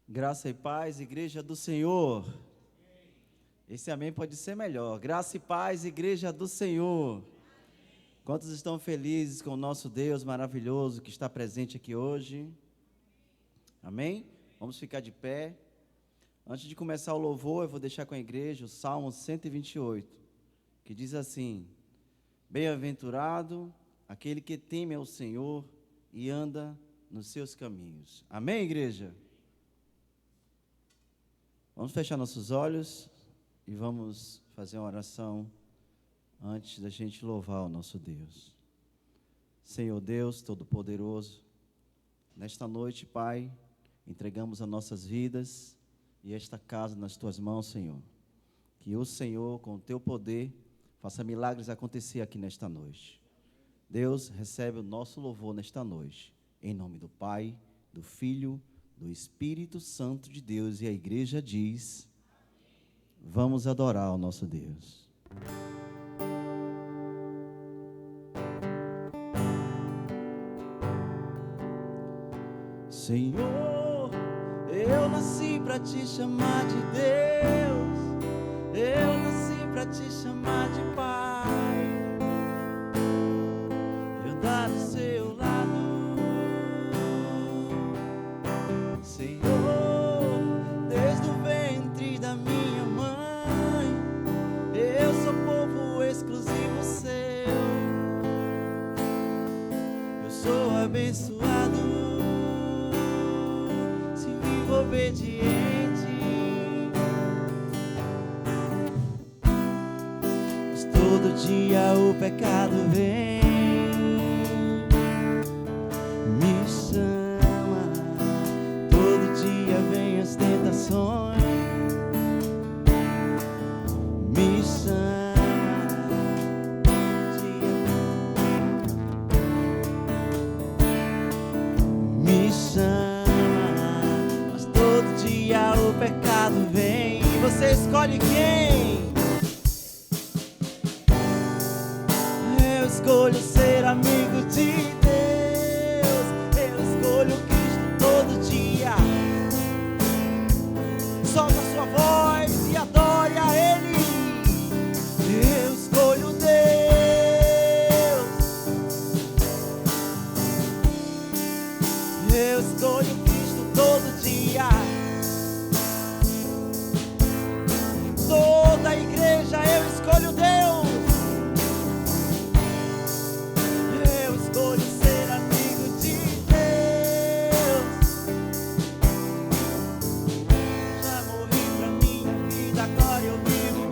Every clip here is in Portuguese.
Graça e paz, igreja do Senhor. Esse amém pode ser melhor. Graça e paz, igreja do Senhor. Quantos estão felizes com o nosso Deus maravilhoso que está presente aqui hoje? Amém? Vamos ficar de pé. Antes de começar o louvor, eu vou deixar com a igreja o Salmo 128, que diz assim: Bem-aventurado aquele que teme ao Senhor e anda nos seus caminhos. Amém, igreja? Vamos fechar nossos olhos e vamos fazer uma oração antes da gente louvar o nosso Deus. Senhor Deus Todo-Poderoso, nesta noite, Pai, entregamos as nossas vidas e esta casa nas Tuas mãos, Senhor. Que o Senhor, com o Teu poder, faça milagres acontecer aqui nesta noite. Deus, recebe o nosso louvor nesta noite, em nome do Pai, do Filho, do Espírito Santo de Deus. E a igreja diz: vamos adorar o nosso Deus. Senhor, eu nasci para te chamar de Deus, eu nasci para te chamar de Pai, eu andar do seu lado. Senhor, desde o ventre da minha mãe, eu sou povo exclusivo seu, eu sou abençoado, se vivo obediente, mas todo dia o pecado vem, me chama, todo dia vem as tentações, me chama, todo dia, me Você escolhe quem? Eu escolho ser amigo de Deus. Eu escolho Cristo todo dia. Solta a sua voz e adore a Ele. Eu escolho Deus. Eu escolho Cristo todo dia. Toda a igreja, eu escolho Deus. Eu escolho ser amigo de Deus. Já morri pra minha vida, agora eu vivo.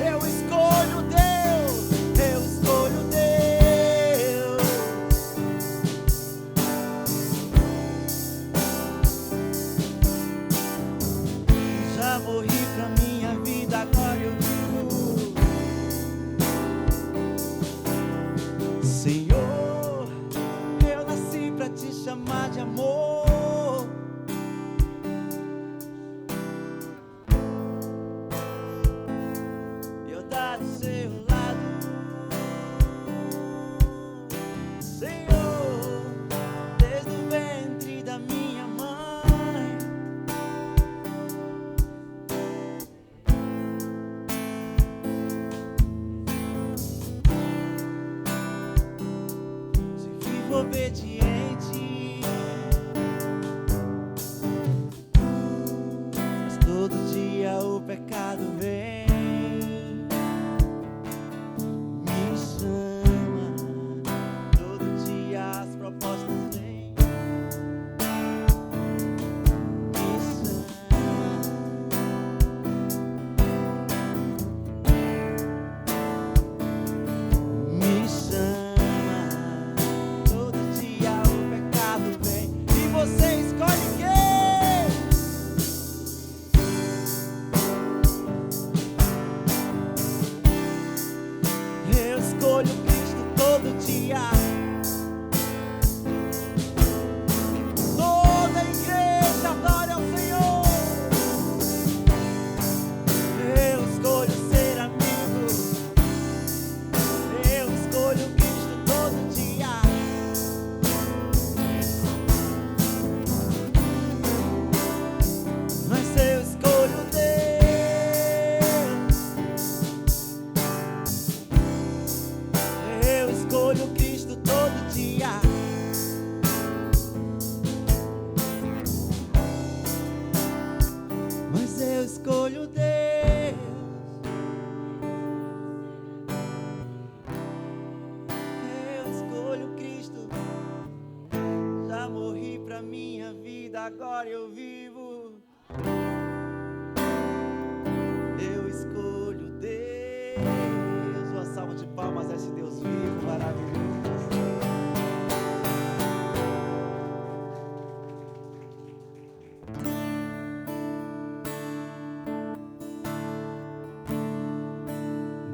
Eu escolho Deus. Eu escolho Deus. Já morri pra minha vida, agora eu vivo. Senhor, eu nasci pra te chamar de amor. Eu dar do seu lado. Senhor, desde o ventre da minha mãe. Se vivo obediente, mas todo dia o pecado vem, me chama. Todo dia as propostas vêm, me chama. Me chama. Todo dia o pecado vem. E você escolhe quem? Eu escolho Cristo todo dia. Toda a igreja adora ao Senhor. Eu escolho ser amigo. Eu escolho Cristo todo dia. Mas eu escolho Deus. Eu escolho Cristo todo dia. Mas eu escolho Deus. Eu escolho Cristo. Já morri pra minha vida, agora eu vivo. Eu escolho Deus. Uma salva de palmas a esse Deus vivo, maravilhoso.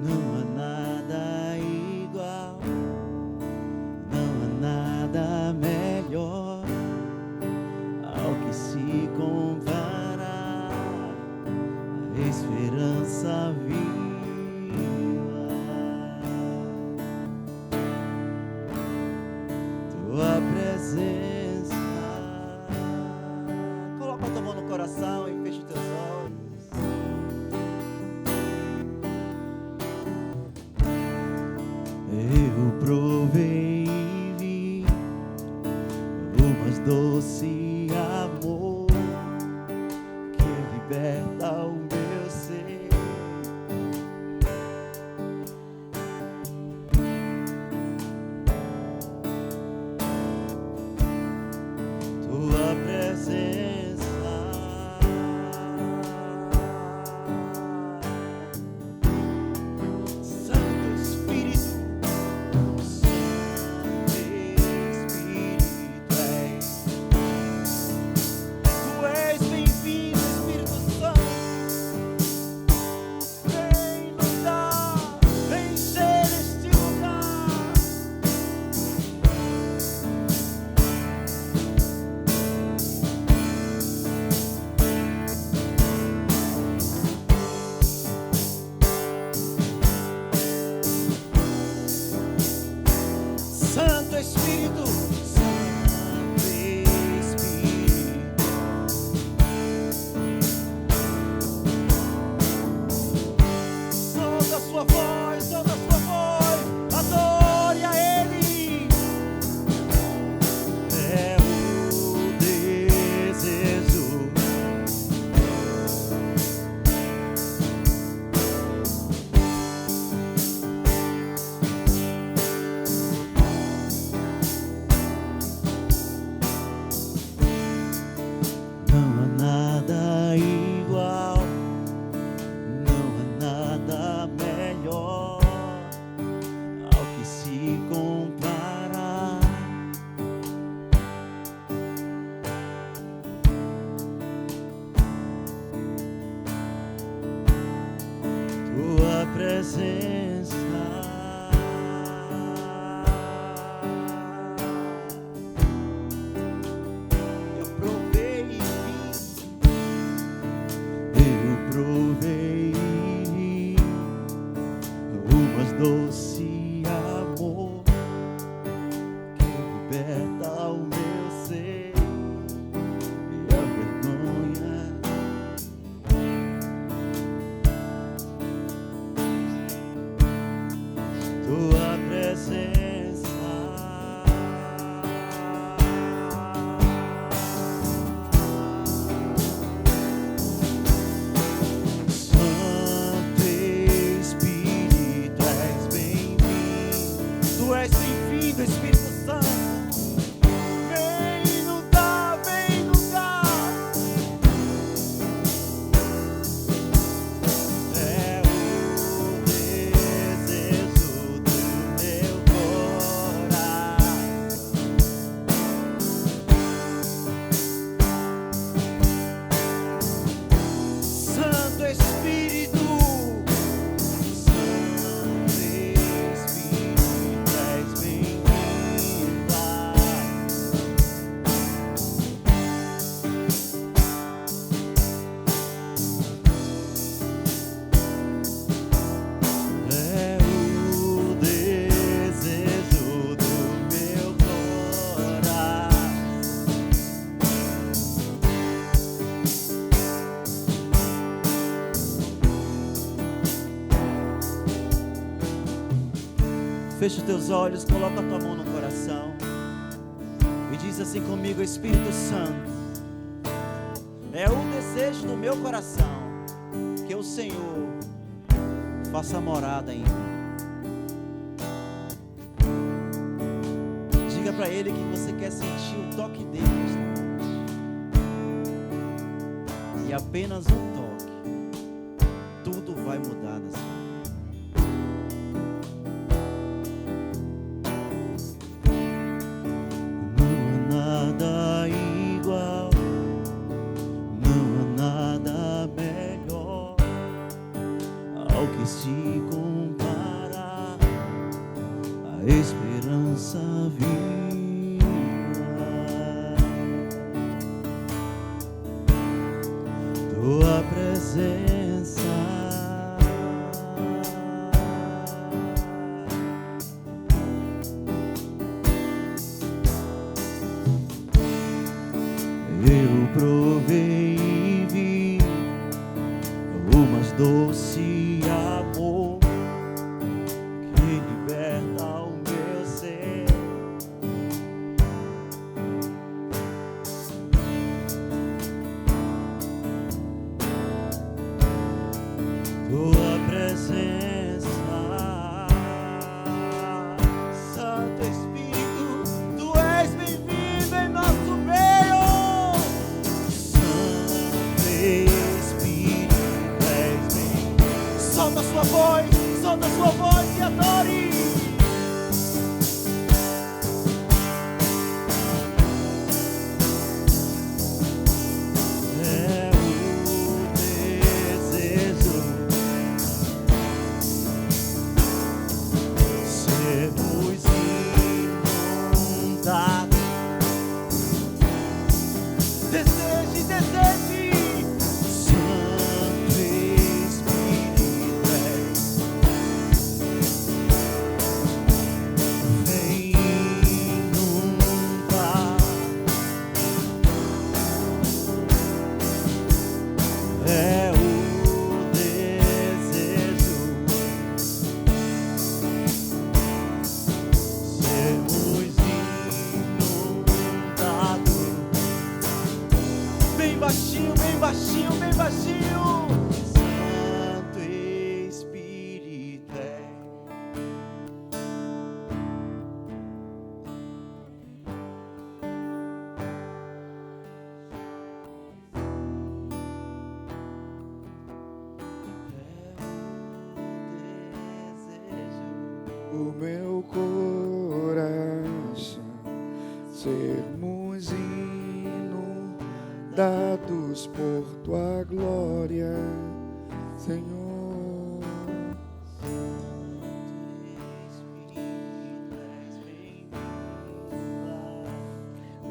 Não há nada igual, não há nada melhor ao que se comparar a esperança viva. Tua presença. Coloca a tua mão no coração e fecha os teus olhos. Eu provei e vi o mais doce amor que liberta o meu ser. Tua presença. Santo Espírito, Santo Espírito és. Tu és bem-vindo, Espírito Santo. presença. Eu provei e vi o mais doce amor que liberta o meu ser e a vergonha. Tua presença, Santo Espírito, és bem-vindo. Tu és bem-vindo, Espírito Santo. Vem inundar, vem inundar. É o desejo do meu coração. Santo Espírito, Santo Espírito, és bem-vinda. É o desejo do meu coração. Fecha os teus olhos, coloca a tua mão no coração e diz assim comigo: Espírito Santo, é o desejo do meu coração que o Senhor faça morada em mim. Diga para Ele que você quer sentir o toque dele nesta noite. E apenas um toque, tudo vai mudar nessa vida. Não há nada igual, não há nada melhor ao que se compara a esperança viva. Tua presença, eu provei e vi o mais doce amor que liberta o meu ser. Tua presença, Santo Espírito, Tu és bem-vindo em nosso meio. Santo Espírito, és bem-vindo. Solta a sua voz e adore. É o desejo sermos inundados. Deseje, deseje. Santo Espírito, vem inundar. É o desejo sermos inundados. Bem baixinho, bem baixinho, bem baixinho. Santo Espírito, o meu coração, sermos inundados por tua glória, Senhor.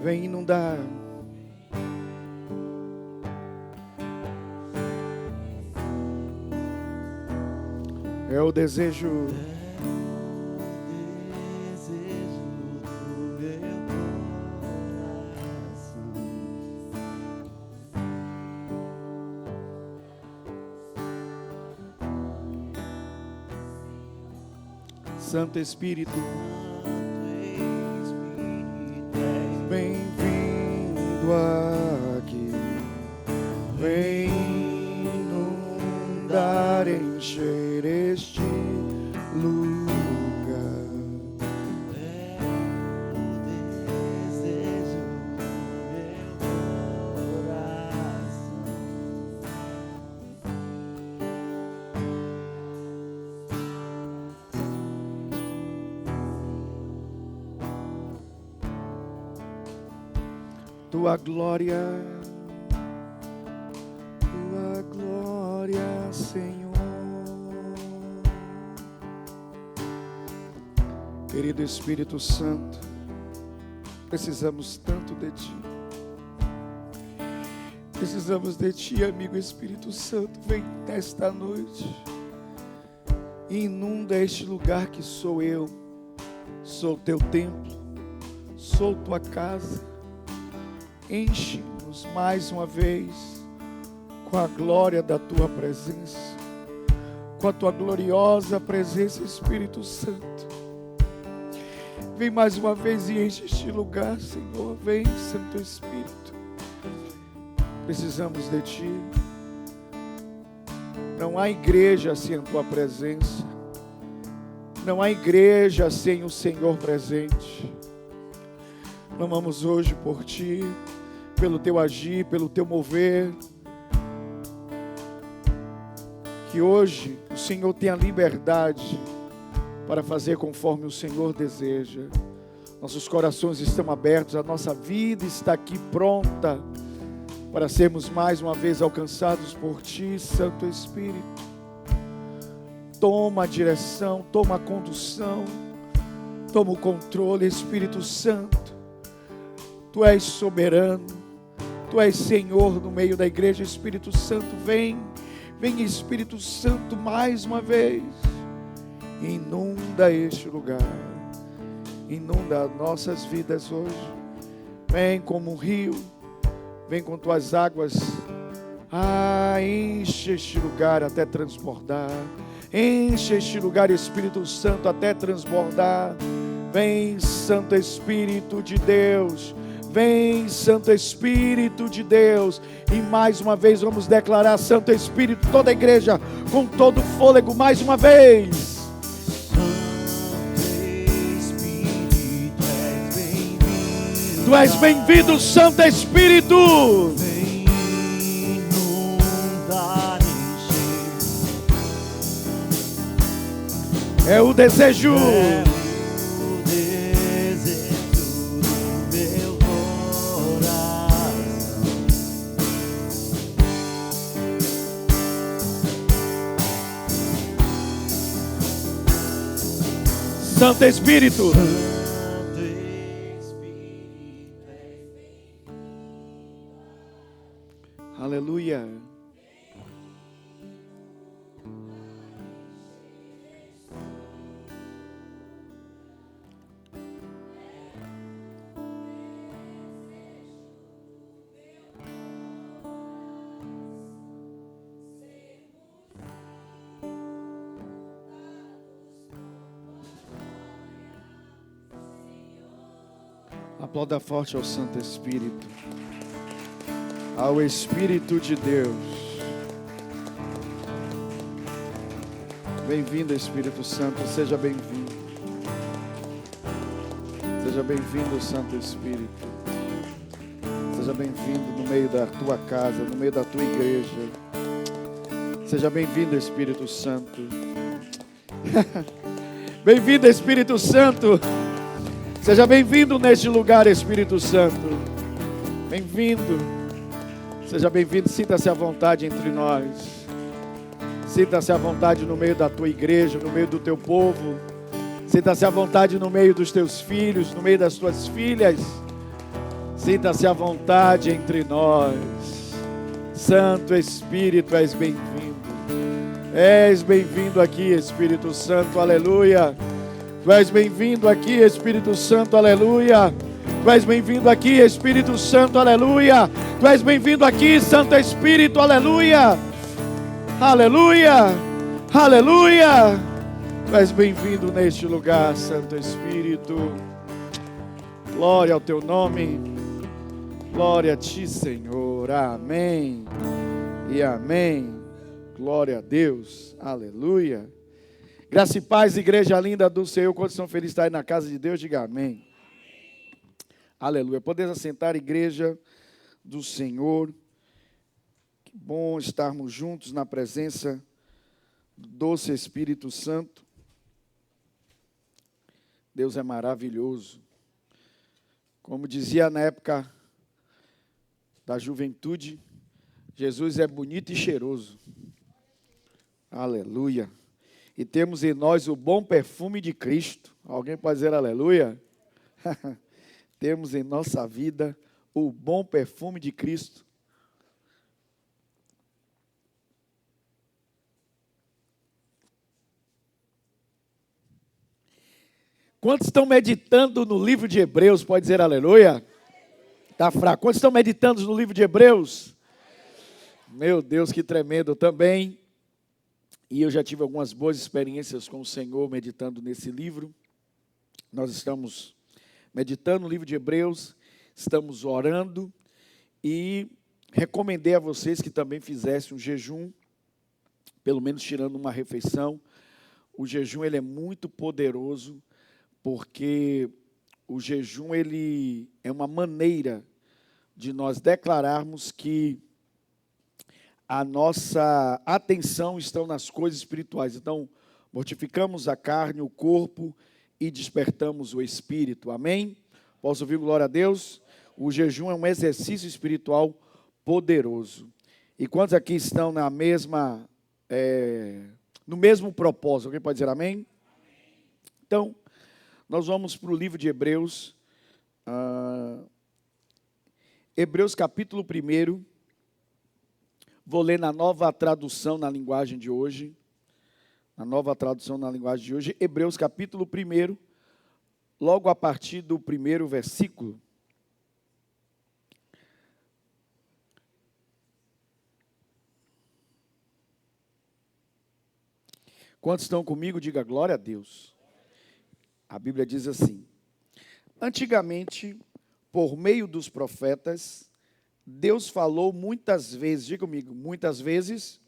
Vem inundar. É o desejo do meu coração. Santo Espírito, bem-vindo aqui. Vem inundar, encher este lugar. É o desejo do meu coração. Tua glória, Senhor. Querido Espírito Santo, precisamos tanto de Ti. Precisamos de Ti, amigo Espírito Santo. Vem nesta noite e inunda este lugar que sou eu. Sou Teu templo, sou Tua casa. Enche-nos mais uma vez com a glória da Tua presença, com a Tua gloriosa presença, Espírito Santo. Vem mais uma vez e enche este lugar, Senhor. Vem, Santo Espírito. Precisamos de Ti. Não há igreja sem a Tua presença. Não há igreja sem o Senhor presente. Clamamos hoje por Ti, pelo Teu agir, pelo Teu mover. Que hoje o Senhor tenha liberdade para fazer conforme o Senhor deseja. Nossos corações estão abertos, a nossa vida está aqui pronta para sermos mais uma vez alcançados por Ti, Santo Espírito. Toma a direção, toma a condução, toma o controle, Espírito Santo. Tu és soberano, Tu és Senhor no meio da igreja. Espírito Santo, vem Espírito Santo mais uma vez. Inunda este lugar, inunda nossas vidas hoje. Vem como um rio, vem com Tuas águas. Enche este lugar até transbordar. Enche este lugar, Espírito Santo, até transbordar. Vem, Santo Espírito de Deus. Vem, Santo Espírito de Deus. E mais uma vez vamos declarar, Santo Espírito, toda a igreja com todo o fôlego, mais uma vez. Tu és bem-vindo, Santo Espírito. Vem inundar, encher. É o desejo. É o desejo do meu coração. Santo Espírito. Aleluia. Aplauda forte ao Santo Espírito, ao Espírito de Deus. Bem-vindo, Espírito Santo, seja bem-vindo. Seja bem-vindo, Santo Espírito. Seja bem-vindo no meio da Tua casa, no meio da Tua igreja. Seja bem-vindo, Espírito Santo. Bem-vindo, Espírito Santo. Seja bem-vindo neste lugar, Espírito Santo. Bem-vindo. Seja bem-vindo, sinta-se à vontade entre nós. Sinta-se à vontade no meio da tua igreja, no meio do teu povo. Sinta-se à vontade no meio dos teus filhos, no meio das tuas filhas. Sinta-se à vontade entre nós. Santo Espírito, és bem-vindo. És bem-vindo aqui, Espírito Santo, aleluia. Tu és bem-vindo aqui, Espírito Santo, aleluia. Tu és bem-vindo aqui, Espírito Santo, aleluia. Tu és bem-vindo aqui, Santo Espírito, aleluia. Aleluia, aleluia. Tu és bem-vindo neste lugar, Santo Espírito. Glória ao teu nome. Glória a ti, Senhor. Amém e amém. Glória a Deus. Aleluia. Graça e paz, igreja linda do Senhor. Quantos estão felizes de estar aí na casa de Deus? Diga amém. Aleluia. Podemos assentar, igreja do Senhor. Que bom estarmos juntos na presença do doce Espírito Santo. Deus é maravilhoso. Como dizia na época da juventude, Jesus é bonito e cheiroso. Aleluia. E temos em nós o bom perfume de Cristo. Alguém pode dizer aleluia? Temos em nossa vida o bom perfume de Cristo. Quantos estão meditando no livro de Hebreus? Pode dizer aleluia? Está fraco. Quantos estão meditando no livro de Hebreus? Meu Deus, que tremendo também. E eu já tive algumas boas experiências com o Senhor meditando nesse livro. Nós estamos meditando no livro de Hebreus, estamos orando e recomendei a vocês que também fizessem um jejum, pelo menos tirando uma refeição. O jejum ele é muito poderoso, porque o jejum ele é uma maneira de nós declararmos que a nossa atenção está nas coisas espirituais. Então, mortificamos a carne, o corpo e despertamos o espírito. Amém? Posso ouvir glória a Deus? O jejum é um exercício espiritual poderoso. E quantos aqui estão na mesma, no mesmo propósito? Alguém pode dizer amém? Então, nós vamos para o livro de Hebreus. Hebreus capítulo 1. Vou ler na nova tradução na linguagem de hoje. Na nova tradução na linguagem de hoje. Hebreus capítulo 1. Logo a partir do primeiro versículo. Quantos estão comigo? Diga glória a Deus. A Bíblia diz assim: antigamente, por meio dos profetas, Deus falou muitas vezes, diga comigo, muitas vezes,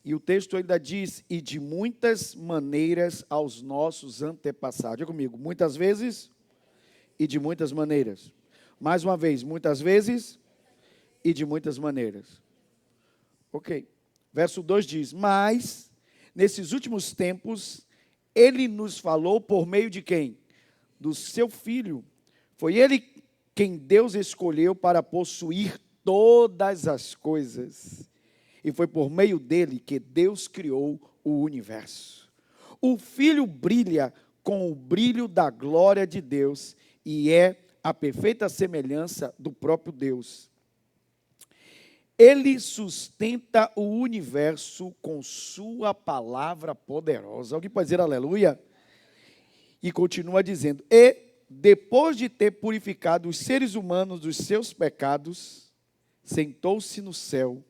e o texto ainda diz, e de muitas maneiras aos nossos antepassados. Diga comigo, muitas vezes e de muitas maneiras. Mais uma vez, muitas vezes e de muitas maneiras. Ok. Verso 2 diz, mas, nesses últimos tempos, Ele nos falou por meio de quem? Do seu Filho. Foi Ele quem Deus escolheu para possuir todas as coisas. E foi por meio dele que Deus criou o universo. O Filho brilha com o brilho da glória de Deus e é a perfeita semelhança do próprio Deus. Ele sustenta o universo com sua palavra poderosa. Alguém pode dizer aleluia? E continua dizendo, e depois de ter purificado os seres humanos dos seus pecados, sentou-se no céu,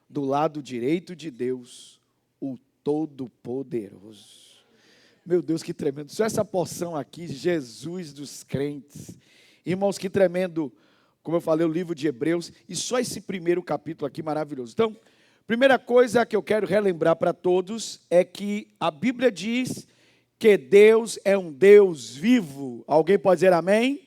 do lado direito de Deus, o Todo-Poderoso. Meu Deus, que tremendo. Só essa porção aqui, Jesus dos crentes. Irmãos, que tremendo, como eu falei, o livro de Hebreus, e só esse primeiro capítulo aqui maravilhoso. Então, primeira coisa que eu quero relembrar para todos é que a Bíblia diz que Deus é um Deus vivo. Alguém pode dizer amém?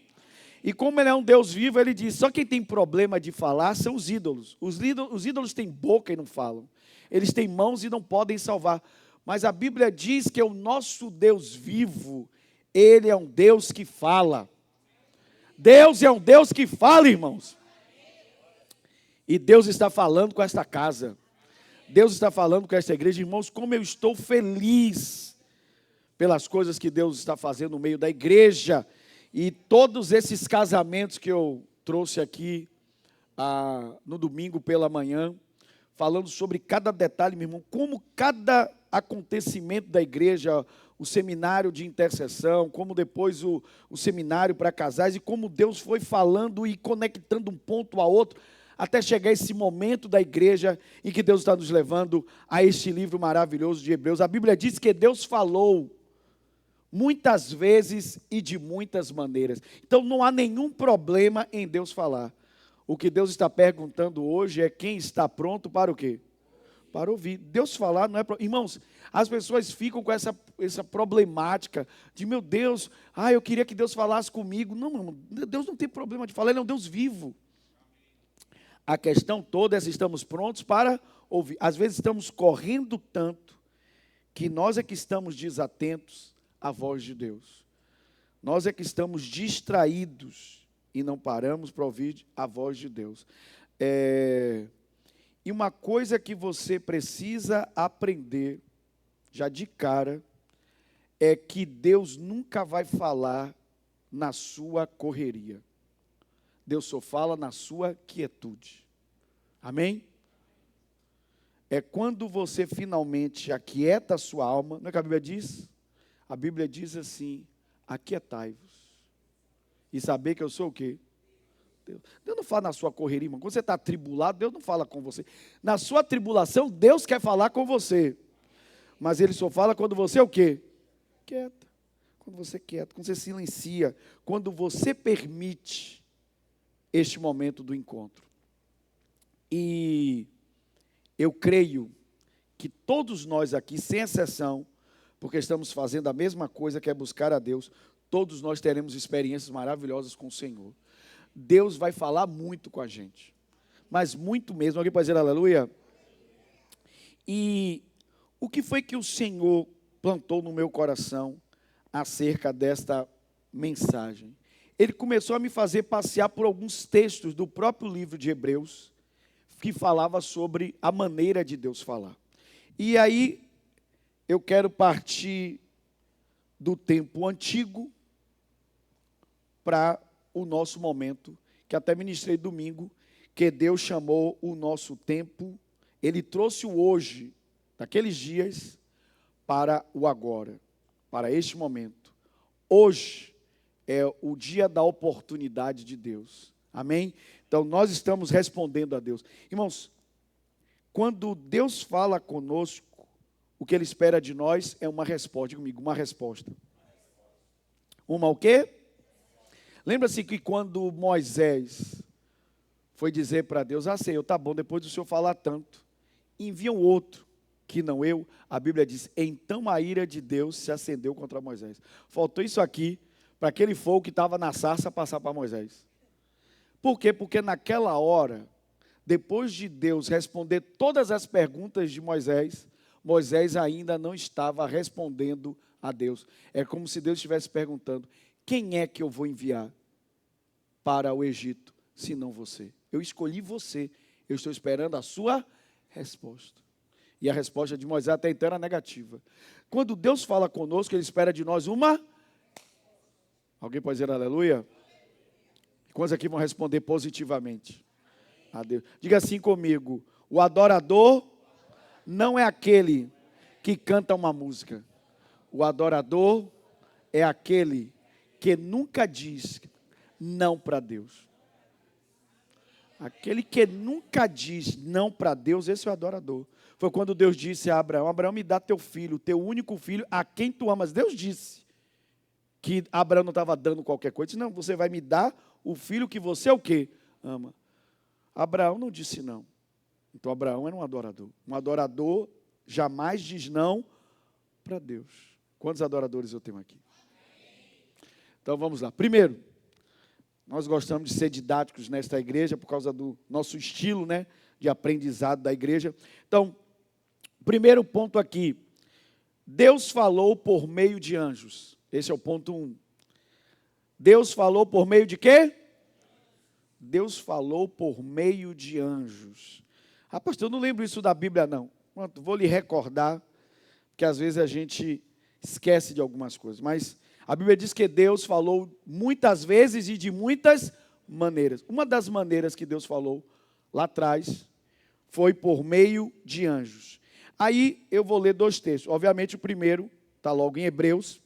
E como Ele é um Deus vivo, Ele diz, só quem tem problema de falar são os ídolos. Os ídolos têm boca e não falam. Eles têm mãos e não podem salvar. Mas a Bíblia diz que o nosso Deus vivo, Ele é um Deus que fala. Deus é um Deus que fala, irmãos. E Deus está falando com esta casa. Deus está falando com esta igreja. Irmãos, como eu estou feliz pelas coisas que Deus está fazendo no meio da igreja, e todos esses casamentos que eu trouxe aqui no domingo pela manhã, falando sobre cada detalhe, meu irmão, como cada acontecimento da igreja, o seminário de intercessão, como depois o seminário para casais, e como Deus foi falando e conectando um ponto a outro, até chegar esse momento da igreja em que Deus está nos levando a este livro maravilhoso de Hebreus. A Bíblia diz que Deus falou muitas vezes e de muitas maneiras. Então não há nenhum problema em Deus falar. O que Deus está perguntando hoje é quem está pronto para o quê? Para ouvir. Deus falar não é... Irmãos, as pessoas ficam com essa problemática de, meu Deus, eu queria que Deus falasse comigo. Não, irmão, Deus não tem problema de falar, Ele é um Deus vivo. A questão toda é se estamos prontos para ouvir. Às vezes estamos correndo tanto que nós é que estamos desatentos à voz de Deus. Nós é que estamos distraídos e não paramos para ouvir a voz de Deus. E uma coisa que você precisa aprender, já de cara, é que Deus nunca vai falar na sua correria. Deus só fala na sua quietude. Amém? É quando você finalmente aquieta a sua alma, não é que a Bíblia diz? A Bíblia diz assim, aquietai-vos. E saber que eu sou o quê? Deus não fala na sua correria, irmão. Quando você está atribulado, Deus não fala com você. Na sua tribulação, Deus quer falar com você. Mas Ele só fala quando você é o quê? Quieta. Quando você quieta, quando você silencia, quando você permite este momento do encontro. E eu creio que todos nós aqui, sem exceção, porque estamos fazendo a mesma coisa que é buscar a Deus, todos nós teremos experiências maravilhosas com o Senhor. Deus vai falar muito com a gente, mas muito mesmo. Alguém pode dizer aleluia? E o que foi que o Senhor plantou no meu coração acerca desta mensagem? Ele começou a me fazer passear por alguns textos do próprio livro de Hebreus, que falava sobre a maneira de Deus falar. E aí, eu quero partir do tempo antigo para o nosso momento, que até ministrei domingo, que Deus chamou o nosso tempo, Ele trouxe o hoje, daqueles dias, para o agora, para este momento. Hoje é o dia da oportunidade de Deus. Amém? Então, nós estamos respondendo a Deus. Irmãos, quando Deus fala conosco, o que Ele espera de nós é uma resposta. Diga comigo, uma resposta. Uma o quê? Lembra-se que quando Moisés foi dizer para Deus, Senhor, tá bom, depois do Senhor falar tanto, envia um outro, que não eu. A Bíblia diz, então a ira de Deus se acendeu contra Moisés. Faltou isso aqui, para aquele fogo que estava na sarça passar para Moisés. Por quê? Porque naquela hora, depois de Deus responder todas as perguntas de Moisés, Moisés ainda não estava respondendo a Deus. É como se Deus estivesse perguntando, quem é que eu vou enviar para o Egito, se não você? Eu escolhi você, eu estou esperando a sua resposta. E a resposta de Moisés até então era negativa. Quando Deus fala conosco, Ele espera de nós uma... Alguém pode dizer aleluia? Quantos aqui vão responder positivamente a Deus? Diga assim comigo, o adorador não é aquele que canta uma música. O adorador é aquele que nunca diz não para Deus. Aquele que nunca diz não para Deus, esse é o adorador. Foi quando Deus disse a Abraão, Abraão, me dá teu filho, teu único filho, a quem tu amas. Deus disse que Abraão não estava dando qualquer coisa. Ele disse, não, você vai me dar o filho que você é o quê? Ama. Abraão não disse não. Então Abraão era um adorador. Um adorador jamais diz não para Deus. Quantos adoradores eu tenho aqui? Então vamos lá. Primeiro, nós gostamos de ser didáticos nesta igreja por causa do nosso estilo, né, de aprendizado da igreja. Então, primeiro ponto aqui, Deus falou por meio de anjos. Esse é o ponto 1. Deus falou por meio de quê? Deus falou por meio de anjos. Pastor, eu não lembro isso da Bíblia, não. Vou lhe recordar, porque às vezes a gente esquece de algumas coisas. Mas a Bíblia diz que Deus falou muitas vezes e de muitas maneiras. Uma das maneiras que Deus falou lá atrás foi por meio de anjos. Aí eu vou ler 2 textos. Obviamente o primeiro está logo em Hebreus.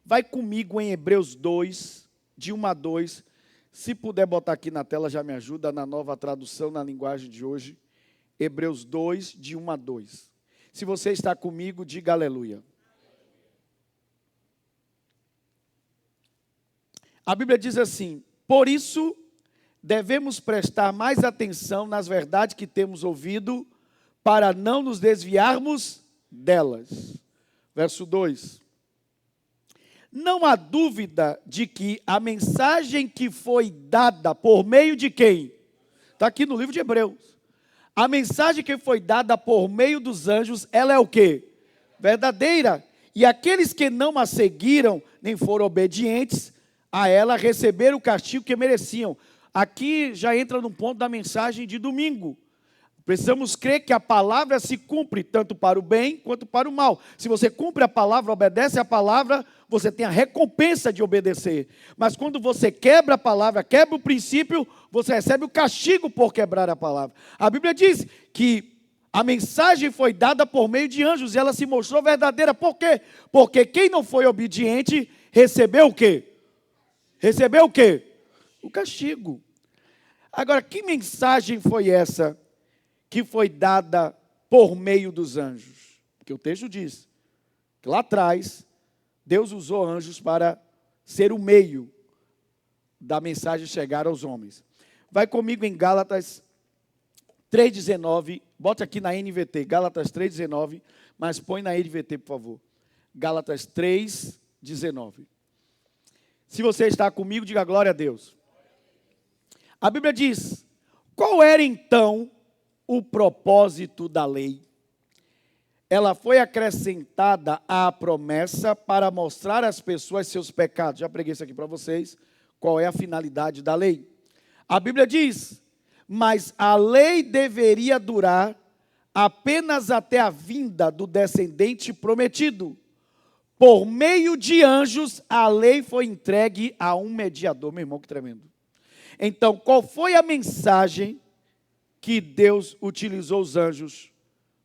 Vai comigo em Hebreus 2, de 1 a 2. Se puder botar aqui na tela, já me ajuda, na nova tradução, na linguagem de hoje. Hebreus 2, de 1 a 2. Se você está comigo, diga aleluia. A Bíblia diz assim: por isso, devemos prestar mais atenção nas verdades que temos ouvido, para não nos desviarmos delas. Verso 2. Não há dúvida de que a mensagem que foi dada por meio de quem? Está aqui no livro de Hebreus. A mensagem que foi dada por meio dos anjos, ela é o quê? Verdadeira. E aqueles que não a seguiram, nem foram obedientes a ela, receberam o castigo que mereciam. Aqui já entra no ponto da mensagem de domingo. Precisamos crer que a palavra se cumpre tanto para o bem quanto para o mal. Se você cumpre a palavra, obedece a palavra, você tem a recompensa de obedecer. Mas quando você quebra a palavra, quebra o princípio, você recebe o castigo por quebrar a palavra. A Bíblia diz que a mensagem foi dada por meio de anjos e ela se mostrou verdadeira. Por quê? Porque quem não foi obediente recebeu o quê? Recebeu o quê? O castigo. Agora, que mensagem foi essa que foi dada por meio dos anjos? Porque o texto diz que lá atrás, Deus usou anjos para ser o meio da mensagem chegar aos homens. Vai comigo em Gálatas 3,19, bota aqui na NVT, Gálatas 3,19, mas põe na NVT, por favor. Gálatas 3,19. Se você está comigo, diga glória a Deus. A Bíblia diz: qual era então o propósito da lei? Ela foi acrescentada à promessa para mostrar às pessoas seus pecados. Já preguei isso aqui para vocês. Qual é a finalidade da lei? A Bíblia diz: mas a lei deveria durar apenas até a vinda do descendente prometido. Por meio de anjos, a lei foi entregue a um mediador. Meu irmão, que tremendo. Então, qual foi a mensagem que Deus utilizou os anjos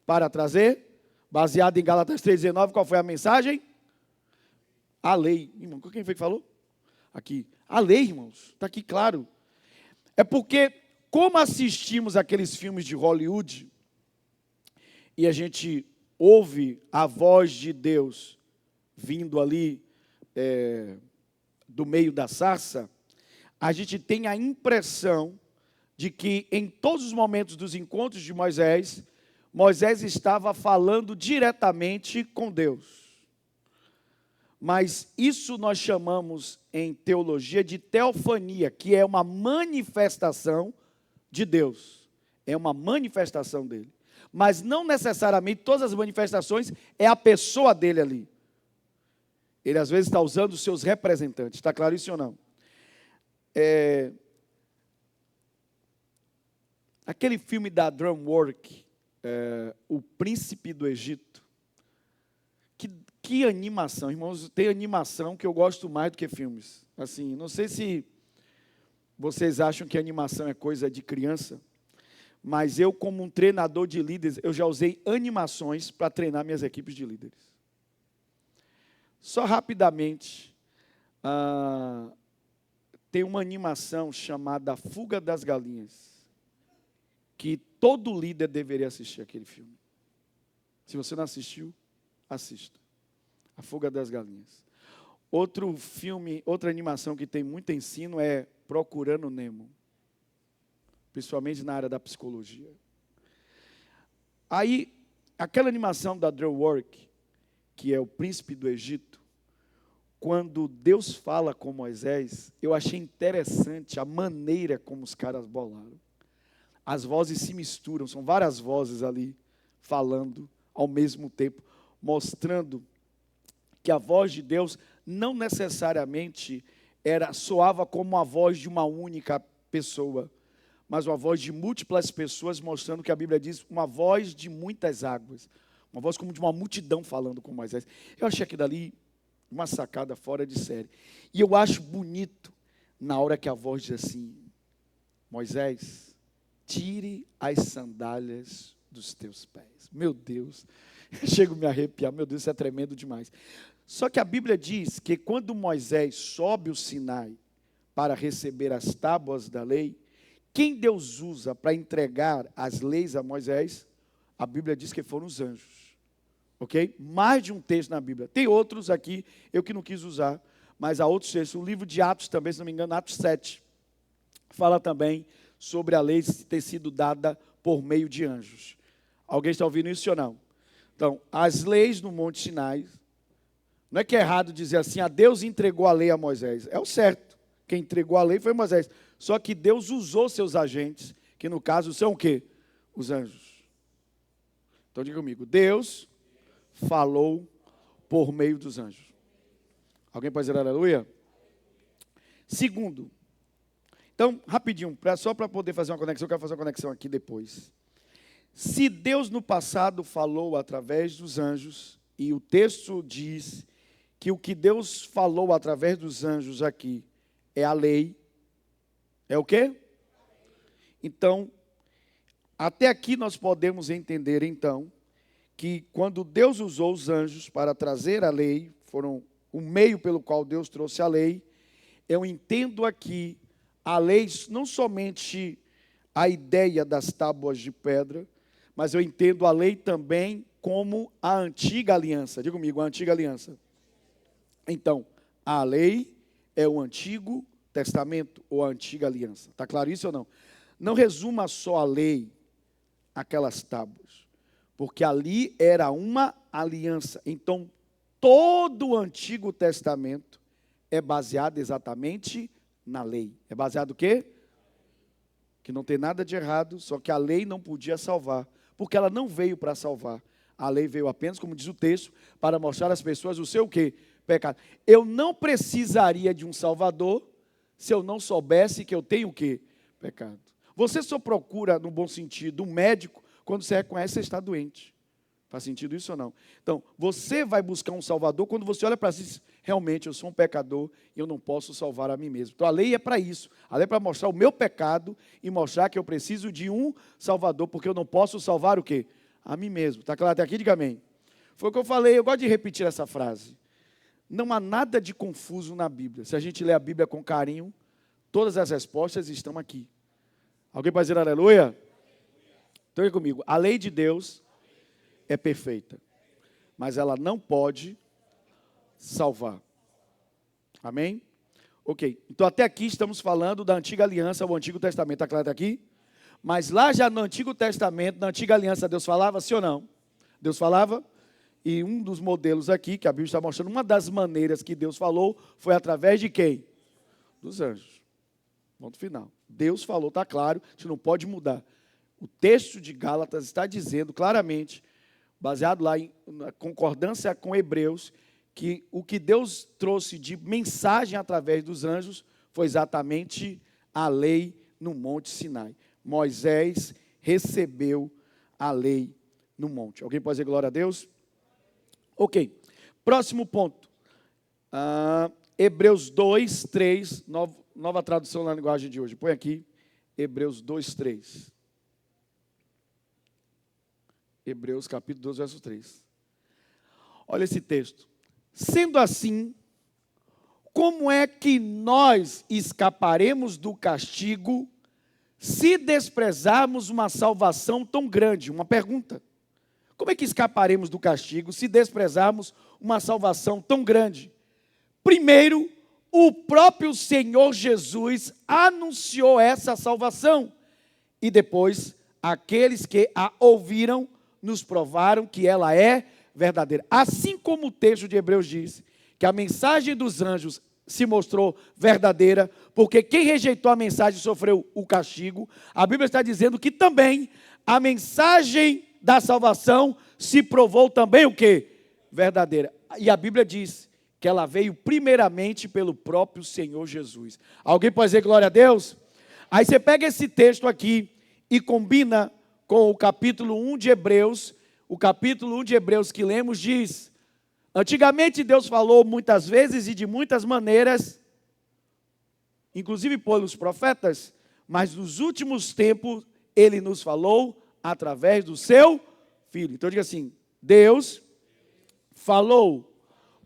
para trazer? Baseado em Gálatas 3,19, qual foi a mensagem? A lei. Irmão, quem foi que falou? Aqui. A lei, irmãos. Está aqui claro. É porque, como assistimos aqueles filmes de Hollywood, e a gente ouve a voz de Deus vindo ali do meio da sarça, a gente tem a impressão de que em todos os momentos dos encontros de Moisés, Moisés estava falando diretamente com Deus. Mas isso nós chamamos em teologia de teofania, que é uma manifestação de Deus. É uma manifestação dele. Mas não necessariamente todas as manifestações é a pessoa dele ali. Ele às vezes está usando os seus representantes. Está claro isso ou não? Aquele filme da DreamWorks, O Príncipe do Egito. Que animação, irmãos. Tem animação que eu gosto mais do que filmes. Assim, não sei se vocês acham que animação é coisa de criança, mas eu, como um treinador de líderes, eu já usei animações para treinar minhas equipes de líderes. Só rapidamente, tem uma animação chamada Fuga das Galinhas, que todo líder deveria assistir aquele filme. Se você não assistiu, assista. A Fuga das Galinhas. Outro filme, outra animação que tem muito ensino é Procurando Nemo. Principalmente na área da psicologia. Aí, aquela animação da DreamWorks, que é o Príncipe do Egito, quando Deus fala com Moisés, eu achei interessante a maneira como os caras bolaram. As vozes se misturam, são várias vozes ali, falando ao mesmo tempo, mostrando que a voz de Deus não necessariamente soava como a voz de uma única pessoa, mas uma voz de múltiplas pessoas, mostrando que a Bíblia diz uma voz de muitas águas, uma voz como de uma multidão falando com Moisés. Eu achei aquilo ali uma sacada fora de série. E eu acho bonito na hora que a voz diz assim: Moisés, tire as sandálias dos teus pés. Meu Deus, chego a me arrepiar, meu Deus, isso é tremendo demais. Só que a Bíblia diz que quando Moisés sobe o Sinai para receber as tábuas da lei, quem Deus usa para entregar as leis a Moisés, a Bíblia diz que foram os anjos. Ok? Mais de um texto na Bíblia. Tem outros aqui, eu que não quis usar, mas há outros textos. O livro de Atos também, se não me engano, Atos 7, fala também sobre a lei ter sido dada por meio de anjos. Alguém está ouvindo isso ou não? Então, as leis no Monte Sinai, não é que é errado dizer assim, Deus entregou a lei a Moisés. É o certo. Quem entregou a lei foi Moisés. Só que Deus usou seus agentes, que no caso são o quê? Os anjos. Então diga comigo, Deus falou por meio dos anjos. Alguém pode dizer aleluia? Segundo, então, rapidinho, só para poder fazer uma conexão, eu quero fazer uma conexão aqui depois. Se Deus no passado falou através dos anjos, e o texto diz que o que Deus falou através dos anjos aqui é a lei, é o quê? Então, até aqui nós podemos entender então, que quando Deus usou os anjos para trazer a lei, foram o meio pelo qual Deus trouxe a lei, eu entendo aqui a lei, não somente a ideia das tábuas de pedra, mas eu entendo a lei também como a antiga aliança. Diga comigo, a antiga aliança. Então, a lei é o Antigo Testamento ou a antiga aliança. Está claro isso ou não? Não resuma só a lei, aquelas tábuas, porque ali era uma aliança. Então, todo o Antigo Testamento é baseado exatamente na lei. É baseado o quê? Que não tem nada de errado, só que a lei não podia salvar, porque ela não veio para salvar. A lei veio apenas, como diz o texto, para mostrar às pessoas o seu quê? Pecado. Eu não precisaria de um salvador se eu não soubesse que eu tenho o quê? Pecado. Você só procura, no bom sentido, um médico quando você reconhece que você está doente. Faz sentido isso ou não? Então, você vai buscar um salvador quando você olha para si e diz, realmente eu sou um pecador e eu não posso salvar a mim mesmo. Então, a lei é para isso. A lei é para mostrar o meu pecado e mostrar que eu preciso de um salvador, porque eu não posso salvar o quê? A mim mesmo. Está claro até aqui? Diga amém. Foi o que eu falei, eu gosto de repetir essa frase. Não há nada de confuso na Bíblia. Se a gente lê a Bíblia com carinho, todas as respostas estão aqui. Alguém pode dizer aleluia? Então, aí comigo. A lei de Deus é perfeita, mas ela não pode salvar. Amém? Ok. Então, até aqui estamos falando da antiga aliança, o Antigo Testamento. Está claro até aqui? Mas lá já no Antigo Testamento, na antiga aliança, Deus falava, sim ou não? Deus falava? E um dos modelos aqui, que a Bíblia está mostrando, uma das maneiras que Deus falou, foi através de quem? Dos anjos. Ponto final. Deus falou, está claro, a gente não pode mudar. O texto de Gálatas está dizendo claramente, baseado lá na concordância com Hebreus, que o que Deus trouxe de mensagem através dos anjos foi exatamente a lei no Monte Sinai. Moisés recebeu a lei no monte. Alguém pode dizer glória a Deus? Ok. Próximo ponto. Hebreus 2, 3, nova tradução na linguagem de hoje. Põe aqui, Hebreus 2, 3. Hebreus capítulo 12, verso 3. Olha esse texto. Sendo assim, como é que nós escaparemos do castigo se desprezarmos uma salvação tão grande? Uma pergunta. Como é que escaparemos do castigo se desprezarmos uma salvação tão grande? Primeiro, o próprio Senhor Jesus anunciou essa salvação. E depois, aqueles que a ouviram nos provaram que ela é verdadeira. Assim como o texto de Hebreus diz, que a mensagem dos anjos se mostrou verdadeira, porque quem rejeitou a mensagem sofreu o castigo. A Bíblia está dizendo que também a mensagem da salvação se provou também o quê? Verdadeira. E a Bíblia diz que ela veio primeiramente pelo próprio Senhor Jesus. Alguém pode dizer glória a Deus? Aí você pega esse texto aqui e combina com o capítulo 1 de Hebreus. O capítulo 1 de Hebreus que lemos diz: antigamente Deus falou muitas vezes e de muitas maneiras inclusive pelos profetas, mas nos últimos tempos ele nos falou através do seu Filho. Então diga assim, Deus falou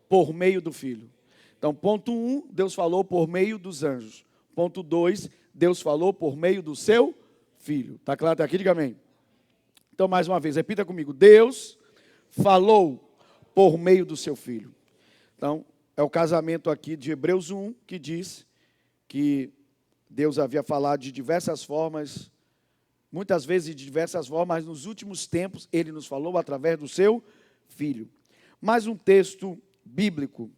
por meio do Filho. Então ponto 1, Deus falou por meio dos anjos. Ponto 2, Deus falou por meio do seu Filho. Está claro até aqui? Diga amém. Então mais uma vez, repita comigo, Deus falou por meio do seu Filho. Então, é o casamento aqui de Hebreus 1, que diz que Deus havia falado de diversas formas, muitas vezes de diversas formas, mas nos últimos tempos Ele nos falou através do seu Filho. Mais um texto bíblico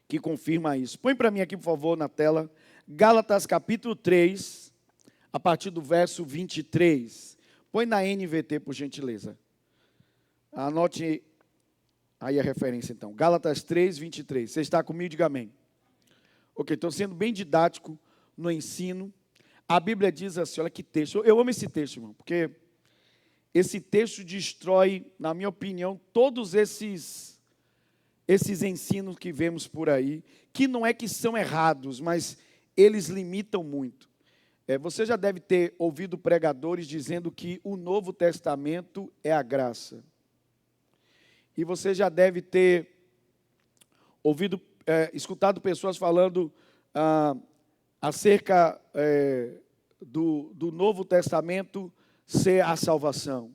que confirma isso. Põe para mim aqui, por favor, na tela, Gálatas capítulo 3, a partir do verso 23. Põe na NVT, por gentileza. Anote aí a referência, então. Gálatas 3, 23. Você está comigo? Diga amém. Ok, estou sendo bem didático no ensino. A Bíblia diz assim, olha que texto. Eu amo esse texto, irmão, porque esse texto destrói, na minha opinião, todos esses ensinos que vemos por aí, que não é que são errados, mas eles limitam muito. Você já deve ter ouvido pregadores dizendo que o Novo Testamento é a graça. E você já deve ter ouvido, escutado pessoas falando acerca do Novo Testamento ser a salvação.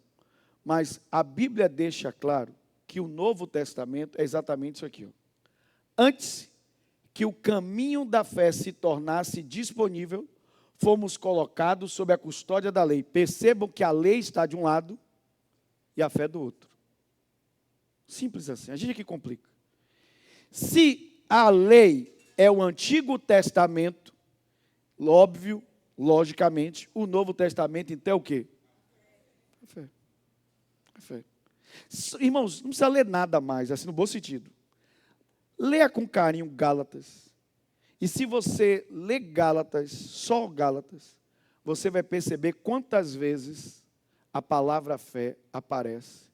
Mas a Bíblia deixa claro que o Novo Testamento é exatamente isso aqui. Ó. Antes que o caminho da fé se tornasse disponível, fomos colocados sob a custódia da lei. Percebam que a lei está de um lado e a fé do outro. Simples assim, a gente aqui complica. Se a lei é o Antigo Testamento, óbvio, logicamente, o Novo Testamento então é o quê? A fé. A fé. Irmãos, não precisa ler nada mais, assim no bom sentido. Leia com carinho Gálatas. E se você ler Gálatas, só Gálatas, você vai perceber quantas vezes a palavra fé aparece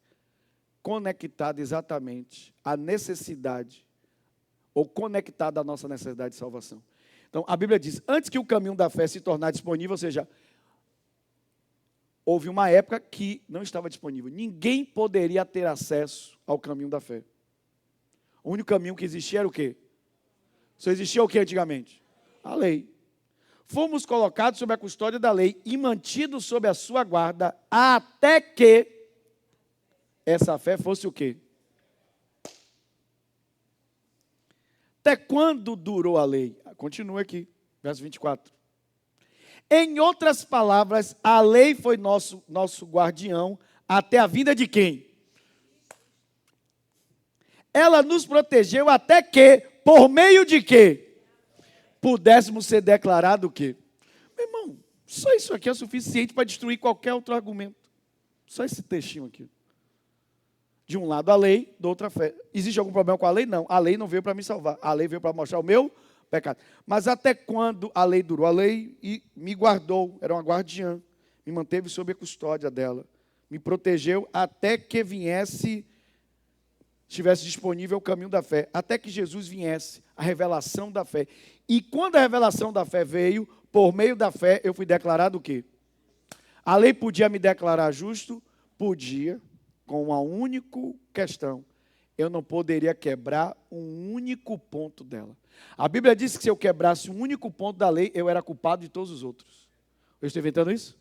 conectada exatamente à necessidade, ou conectada à nossa necessidade de salvação. Então, a Bíblia diz, antes que o caminho da fé se tornar disponível, ou seja, houve uma época que não estava disponível. Ninguém poderia ter acesso ao caminho da fé. O único caminho que existia era o quê? Só existia o que antigamente? A lei. Fomos colocados sob a custódia da lei e mantidos sob a sua guarda até que essa fé fosse o quê? Até quando durou a lei? Continua aqui, verso 24. Em outras palavras, a lei foi nosso guardião até a vinda de quem? Ela nos protegeu até que, por meio de quê? Pudéssemos ser declarados o quê? Meu irmão, só isso aqui é suficiente para destruir qualquer outro argumento. Só esse textinho aqui. De um lado a lei, do outro a fé. Existe algum problema com a lei? Não. A lei não veio para me salvar. A lei veio para mostrar o meu pecado. Mas até quando a lei durou? A lei me guardou, era uma guardiã. Me manteve sob a custódia dela. Me protegeu até que estivesse disponível o caminho da fé. Até que Jesus viesse, a revelação da fé. E quando a revelação da fé veio, por meio da fé, eu fui declarado o quê? A lei podia me declarar justo? Podia. Com uma única questão, eu não poderia quebrar um único ponto dela. A Bíblia diz que se eu quebrasse um único ponto da lei, eu era culpado de todos os outros. Eu estou inventando isso?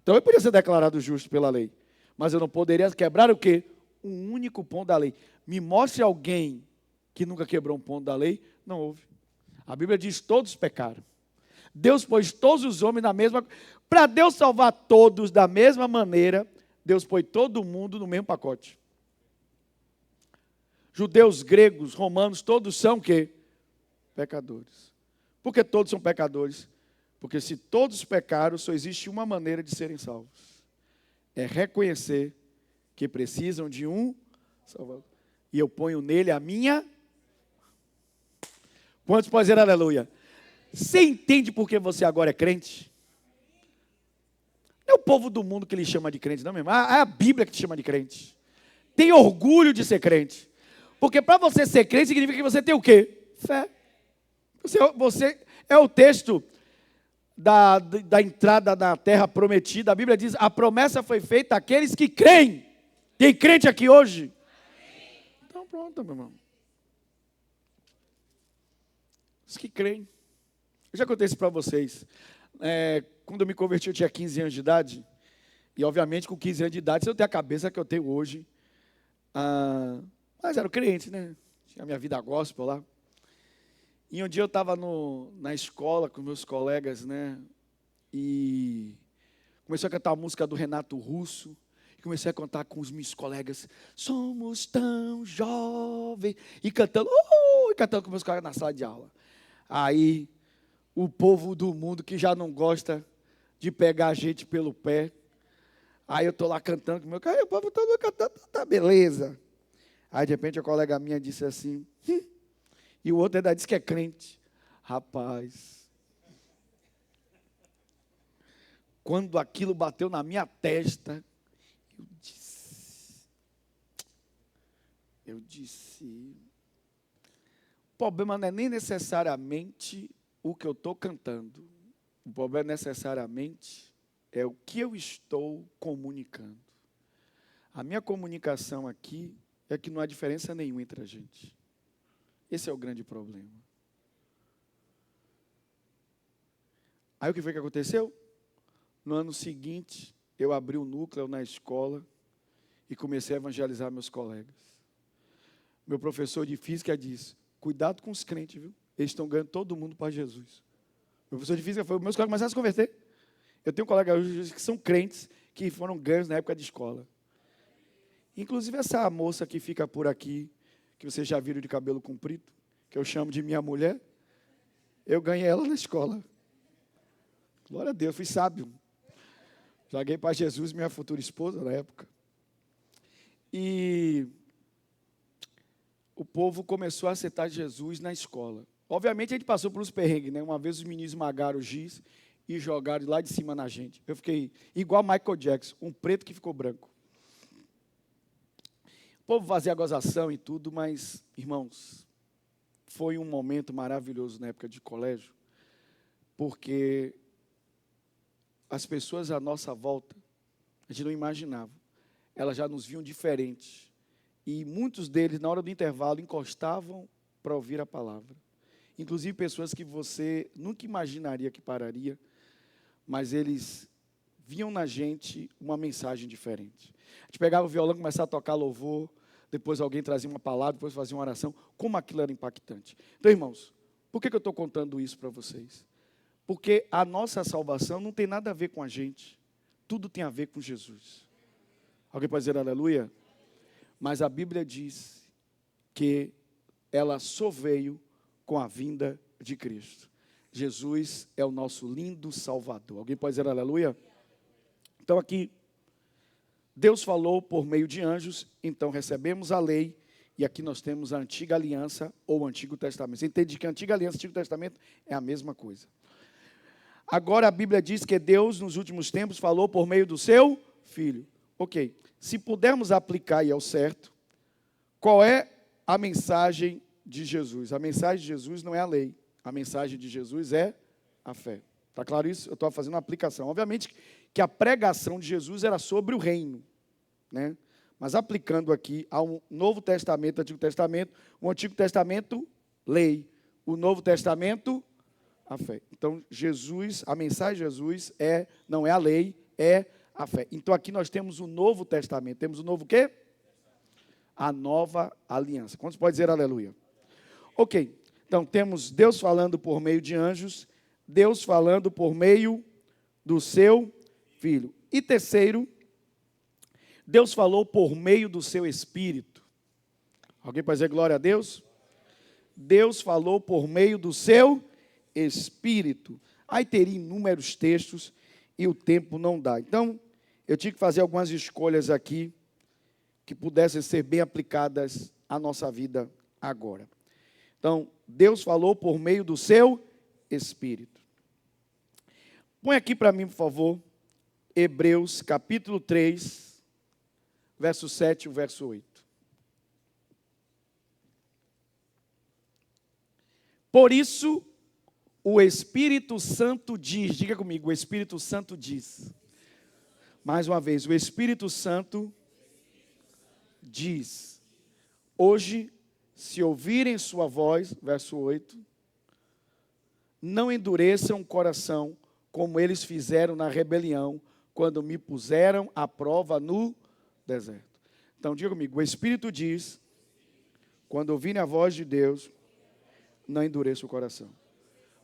Então eu poderia ser declarado justo pela lei, mas eu não poderia quebrar o quê? Um único ponto da lei. Me mostre alguém que nunca quebrou um ponto da lei, não houve. A Bíblia diz que todos pecaram. Deus pôs todos os homens na mesma... Para Deus salvar todos da mesma maneira, Deus põe todo mundo no mesmo pacote. Judeus, gregos, romanos, todos são o quê? Pecadores. Por que todos são pecadores? Porque se todos pecaram, só existe uma maneira de serem salvos. É reconhecer que precisam de um Salvador. E eu ponho nele a minha... Quantos podem dizer aleluia? Você entende por que você agora é crente? Não é o povo do mundo que lhe chama de crente, não, meu irmão. É a Bíblia que te chama de crente. Tem orgulho de ser crente. Porque para você ser crente significa que você tem o quê? Fé. é o texto da entrada na terra prometida. A Bíblia diz, a promessa foi feita àqueles que creem. Tem crente aqui hoje? Então pronto, meu irmão. Os que creem. Eu já contei isso para vocês. Quando eu me converti, eu tinha 15 anos de idade. E, obviamente, com 15 anos de idade, você não tem a cabeça que eu tenho hoje. Mas era crente, né? Tinha a minha vida gospel lá. E um dia eu estava na escola com meus colegas, né? E comecei a cantar a música do Renato Russo. E comecei a cantar com os meus colegas. Somos tão jovens. E cantando com meus colegas na sala de aula. Aí, o povo do mundo que já não gosta de pegar a gente pelo pé. Aí eu estou lá cantando com o meu cara, o povo todo cantando, tá beleza. Aí de repente a colega minha disse assim, e o outro ainda disse que é crente. Rapaz, quando aquilo bateu na minha testa, eu disse, o problema não é nem necessariamente o que eu estou cantando. O problema necessariamente é o que eu estou comunicando. A minha comunicação aqui é que não há diferença nenhuma entre a gente. Esse é o grande problema. Aí o que foi que aconteceu? No ano seguinte, eu abri um núcleo na escola e comecei a evangelizar meus colegas. Meu professor de física disse, cuidado com os crentes, viu? Eles estão ganhando todo mundo para Jesus. Meu professor de física foi, meus colegas começaram a se converter. Eu tenho colegas hoje que são crentes, que foram ganhos na época de escola. Inclusive essa moça que fica por aqui, que vocês já viram de cabelo comprido, que eu chamo de minha mulher, eu ganhei ela na escola. Glória a Deus, fui sábio. Joguei para Jesus, minha futura esposa na época. E o povo começou a aceitar Jesus na escola. Obviamente a gente passou por uns perrengues, né? Uma vez os meninos esmagaram o giz e jogaram lá de cima na gente. Eu fiquei igual Michael Jackson, um preto que ficou branco. O povo fazia gozação e tudo, mas, irmãos, foi um momento maravilhoso na época de colégio, porque as pessoas à nossa volta, a gente não imaginava, elas já nos viam diferentes. E muitos deles, na hora do intervalo, encostavam para ouvir a palavra. Inclusive pessoas que você nunca imaginaria que pararia, mas eles viam na gente uma mensagem diferente. A gente pegava o violão, começava a tocar louvor, depois alguém trazia uma palavra, depois fazia uma oração, como aquilo era impactante. Então, irmãos, por que eu estou contando isso para vocês? Porque a nossa salvação não tem nada a ver com a gente, tudo tem a ver com Jesus. Alguém pode dizer aleluia? Mas a Bíblia diz que ela só veio com a vinda de Cristo. Jesus é o nosso lindo Salvador. Alguém pode dizer aleluia? Então aqui, Deus falou por meio de anjos, então recebemos a lei, e aqui nós temos a antiga aliança ou o Antigo Testamento. Você entende que a antiga aliança e o Antigo Testamento é a mesma coisa. Agora a Bíblia diz que Deus nos últimos tempos falou por meio do seu Filho. Ok, se pudermos aplicar e ao certo, qual é a mensagem de Jesus? A mensagem de Jesus não é a lei. A mensagem de Jesus é a fé. Está claro isso? Eu estou fazendo uma aplicação. Obviamente que a pregação de Jesus era sobre o reino, né? Mas aplicando aqui ao Novo Testamento, Antigo Testamento, o Antigo Testamento, lei. O Novo Testamento, a fé. Então, Jesus, a mensagem de Jesus não é a lei, é a fé. Então, aqui nós temos o Novo Testamento. Temos o novo quê? A nova aliança. Quantos podem dizer aleluia? Ok. Então, temos Deus falando por meio de anjos, Deus falando por meio do seu Filho. E terceiro, Deus falou por meio do seu Espírito. Alguém pode dizer glória a Deus? Deus falou por meio do seu Espírito. Aí teria inúmeros textos e o tempo não dá. Então, eu tive que fazer algumas escolhas aqui que pudessem ser bem aplicadas à nossa vida agora. Então, Deus falou por meio do seu Espírito. Põe aqui para mim, por favor, Hebreus capítulo 3, verso 7 e o verso 8. Por isso, O Espírito Santo diz, diga comigo, o Espírito Santo diz. Mais uma vez, o Espírito Santo diz. Hoje, se ouvirem sua voz, verso 8, não endureçam o coração, como eles fizeram na rebelião, quando me puseram à prova no deserto. Então, diga comigo, o Espírito diz, quando ouvirem a voz de Deus, não endureça o coração.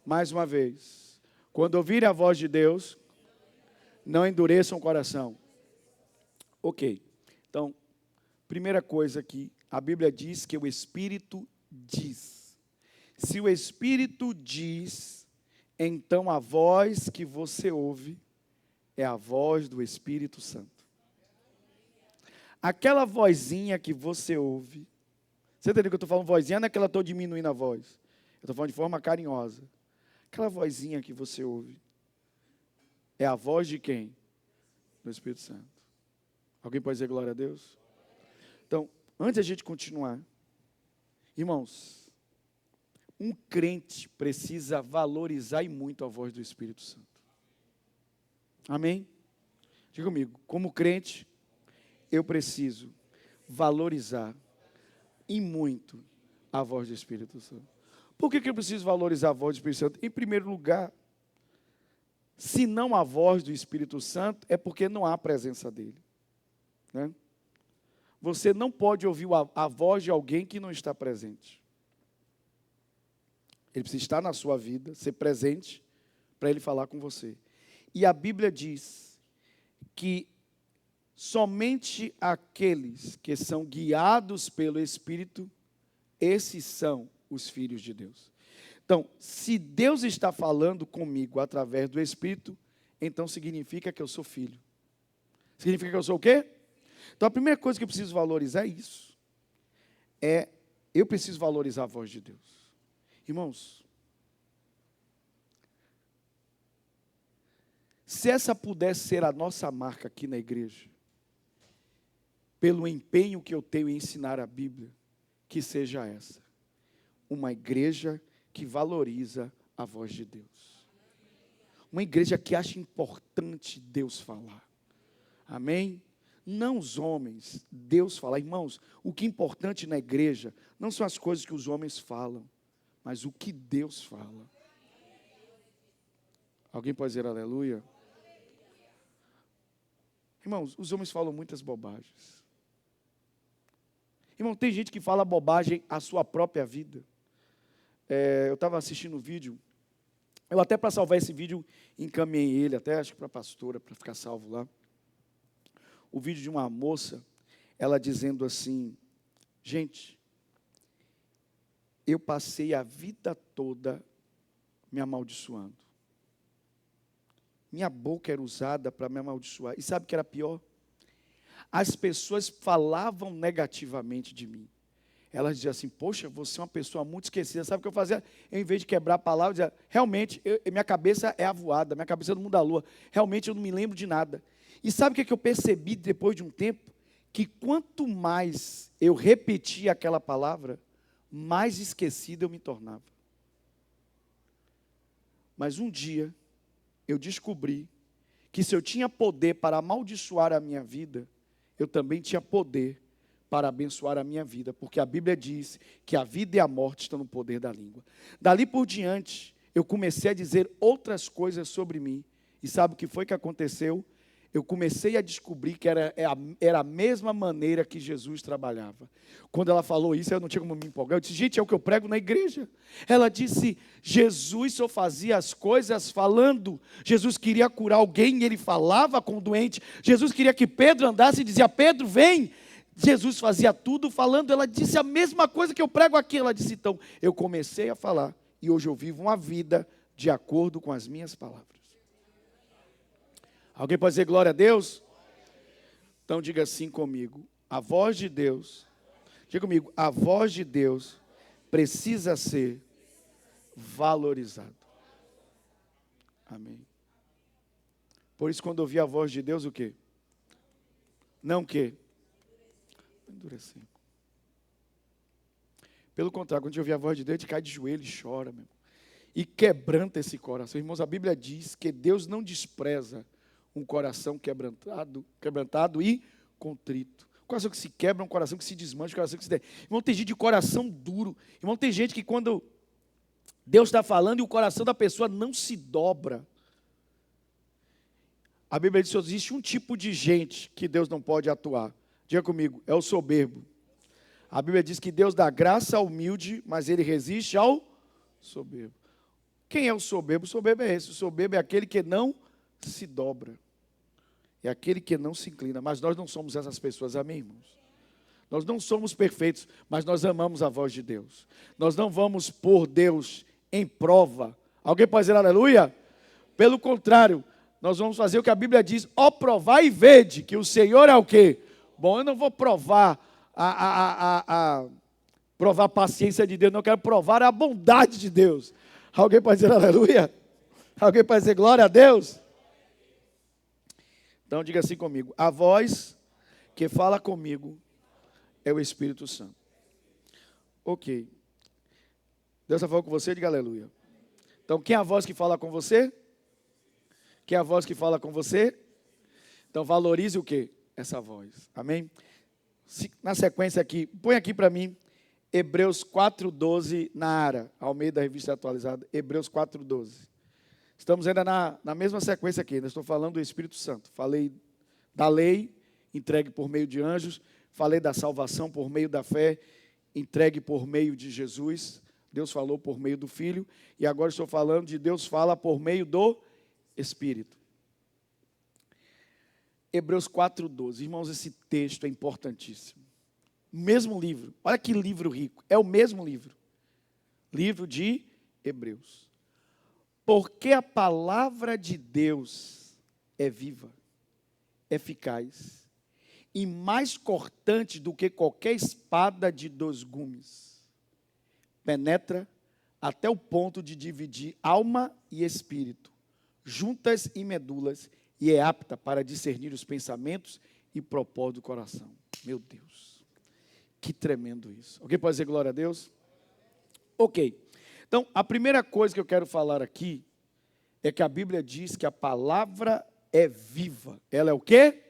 Mais uma vez, quando ouvirem a voz de Deus, não endureçam o coração. Ok, então, primeira coisa aqui, a Bíblia diz que o Espírito diz. Se o Espírito diz, então a voz que você ouve é a voz do Espírito Santo. Aquela vozinha que você ouve, você entendeu que eu estou falando vozinha? Não é que eu estou diminuindo a voz. Eu estou falando de forma carinhosa. Aquela vozinha que você ouve é a voz de quem? Do Espírito Santo. Alguém pode dizer glória a Deus? Então, antes de a gente continuar, irmãos, um crente precisa valorizar e muito a voz do Espírito Santo. Amém? Diga comigo, como crente, eu preciso valorizar e muito a voz do Espírito Santo. Por que eu preciso valorizar a voz do Espírito Santo? Em primeiro lugar, se não a voz do Espírito Santo, é porque não há a presença dele. Né? Você não pode ouvir a voz de alguém que não está presente. Ele precisa estar na sua vida, ser presente, para ele falar com você. E a Bíblia diz que somente aqueles que são guiados pelo Espírito, esses são os filhos de Deus. Então, se Deus está falando comigo através do Espírito, então significa que eu sou filho. Significa que eu sou o quê? Então, a primeira coisa que eu preciso valorizar é isso. Eu preciso valorizar a voz de Deus. Irmãos, se essa pudesse ser a nossa marca aqui na igreja, pelo empenho que eu tenho em ensinar a Bíblia, que seja essa. Uma igreja que valoriza a voz de Deus. Uma igreja que acha importante Deus falar. Amém? Não os homens, Deus falar. Irmãos, o que é importante na igreja não são as coisas que os homens falam, mas o que Deus fala. Alguém pode dizer aleluia? Irmãos, os homens falam muitas bobagens. Irmão, tem gente que fala bobagem à sua própria vida. Eu estava assistindo um vídeo, eu até para salvar esse vídeo, encaminhei ele, até acho que para a pastora, para ficar salvo lá. O vídeo de uma moça, ela dizendo assim, gente, eu passei a vida toda me amaldiçoando. Minha boca era usada para me amaldiçoar. E sabe o que era pior? As pessoas falavam negativamente de mim. Elas diziam assim, poxa, você é uma pessoa muito esquecida. Sabe o que eu fazia? Eu, em vez de quebrar a palavra, eu dizia, realmente, minha cabeça é avoada, minha cabeça é do mundo da lua. Realmente eu não me lembro de nada. E sabe o que eu percebi depois de um tempo? Que quanto mais eu repetia aquela palavra, mais esquecido eu me tornava. Mas um dia, eu descobri que se eu tinha poder para amaldiçoar a minha vida, eu também tinha poder para abençoar a minha vida, porque a Bíblia diz que a vida e a morte estão no poder da língua. Dali por diante, eu comecei a dizer outras coisas sobre mim, e sabe o que foi que aconteceu? Eu comecei a descobrir que era a mesma maneira que Jesus trabalhava. Quando ela falou isso, eu não tinha como me empolgar. Eu disse, gente, é o que eu prego na igreja. Ela disse, Jesus só fazia as coisas falando. Jesus queria curar alguém e ele falava com o doente. Jesus queria que Pedro andasse e dizia, Pedro, vem. Jesus fazia tudo falando. Ela disse a mesma coisa que eu prego aqui. Ela disse, então, eu comecei a falar e hoje eu vivo uma vida de acordo com as minhas palavras. Alguém pode dizer glória a Deus? Então diga assim comigo, a voz de Deus, diga comigo, a voz de Deus precisa ser valorizada. Amém. Por isso quando ouvir a voz de Deus, o quê? Não o quê? Endurecer. Pelo contrário, quando a gente ouvir a voz de Deus, a gente cai de joelho e chora, meu irmão. e quebranta esse coração. Irmãos, a Bíblia diz que Deus não despreza um coração quebrantado e contrito. Um coração que se quebra, um coração que se desmancha, um coração que se... Irmão, tem gente de coração duro. Irmão, tem gente que quando Deus está falando e o coração da pessoa não se dobra. A Bíblia diz que existe um tipo de gente que Deus não pode atuar. Diga comigo, é o soberbo. A Bíblia diz que Deus dá graça ao humilde, mas Ele resiste ao soberbo. Quem é o soberbo? O soberbo é esse. O soberbo é aquele que não se dobra. É aquele que não se inclina. Mas nós não somos essas pessoas, amém, irmãos? Nós não somos perfeitos, mas nós amamos a voz de Deus. Nós não vamos pôr Deus em prova. Alguém pode dizer aleluia? Pelo contrário, nós vamos fazer o que a Bíblia diz: ó, provai e vede que o Senhor é o quê? Bom, eu não vou provar provar a paciência de Deus, não, eu quero provar a bondade de Deus. Alguém pode dizer aleluia? Alguém pode dizer glória a Deus? Então diga assim comigo: a voz que fala comigo é o Espírito Santo. Ok. Deus está falando com você? Diga aleluia. Então, quem é a voz que fala com você? Quem é a voz que fala com você? Então, valorize o quê? Essa voz. Amém? Na sequência aqui, põe aqui para mim, Hebreus 4:12 na ARA, Almeida Revista Atualizada, Hebreus 4:12. Estamos ainda na mesma sequência aqui, ainda estou falando do Espírito Santo. Falei da lei, entregue por meio de anjos. Falei da salvação por meio da fé, entregue por meio de Jesus. Deus falou por meio do Filho. E agora estou falando de Deus fala por meio do Espírito. Hebreus 4:12. Irmãos, esse texto é importantíssimo. O mesmo livro. Olha que livro rico. É o mesmo livro. Livro de Hebreus. Porque a palavra de Deus é viva, eficaz e mais cortante do que qualquer espada de 2 gumes. Penetra até o ponto de dividir alma e espírito, juntas e medulas, e é apta para discernir os pensamentos e propósitos do coração. Meu Deus, que tremendo isso. Alguém pode dizer glória a Deus? Ok. Então, a primeira coisa que eu quero falar aqui é que a Bíblia diz que a palavra é viva. Ela é o quê?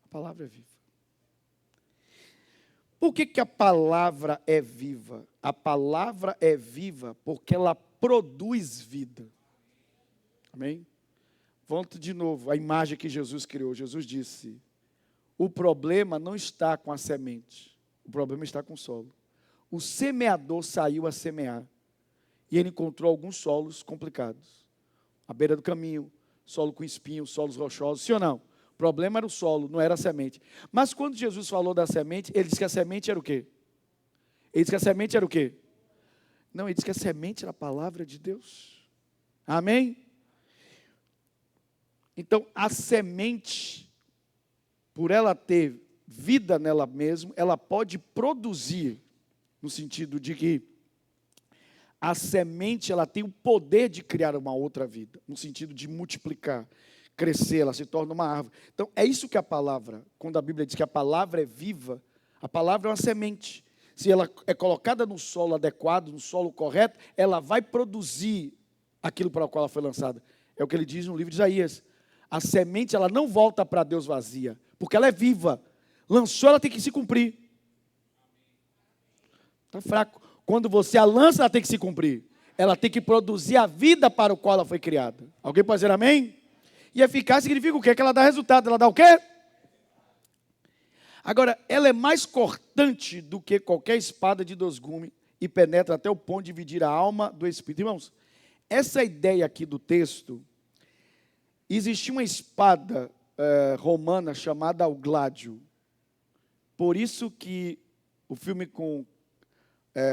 A palavra é viva. Por que a palavra é viva? A palavra é viva porque ela produz vida. Amém? Volto de novo, a imagem que Jesus criou. Jesus disse: o problema não está com a semente, o problema está com o solo. O semeador saiu a semear e ele encontrou alguns solos complicados. À beira do caminho, solo com espinhos, solos rochosos, sim ou não? O problema era o solo, não era a semente. Mas quando Jesus falou da semente, ele disse que a semente era o quê? Ele disse que a semente era o quê? Não, ele disse que a semente era a palavra de Deus. Amém? Então, a semente, por ela ter vida nela mesma, ela pode produzir, no sentido de que a semente ela tem o poder de criar uma outra vida, no sentido de multiplicar, crescer, ela se torna uma árvore. Então, é isso que a palavra, quando a Bíblia diz que a palavra é viva, a palavra é uma semente. Se ela é colocada no solo adequado, no solo correto, ela vai produzir aquilo para o qual ela foi lançada. É o que ele diz no livro de Isaías. A semente, ela não volta para Deus vazia, porque ela é viva. Lançou, ela tem que se cumprir. Está fraco. Quando você a lança, ela tem que se cumprir. Ela tem que produzir a vida para o qual ela foi criada. Alguém pode dizer amém? E eficaz significa o quê? Que ela dá resultado. Ela dá o quê? Agora, ela é mais cortante do que qualquer espada de 2 gumes e penetra até o ponto de dividir a alma do espírito. Irmãos, essa ideia aqui do texto, existia uma espada romana chamada Gládio. Por isso que o filme com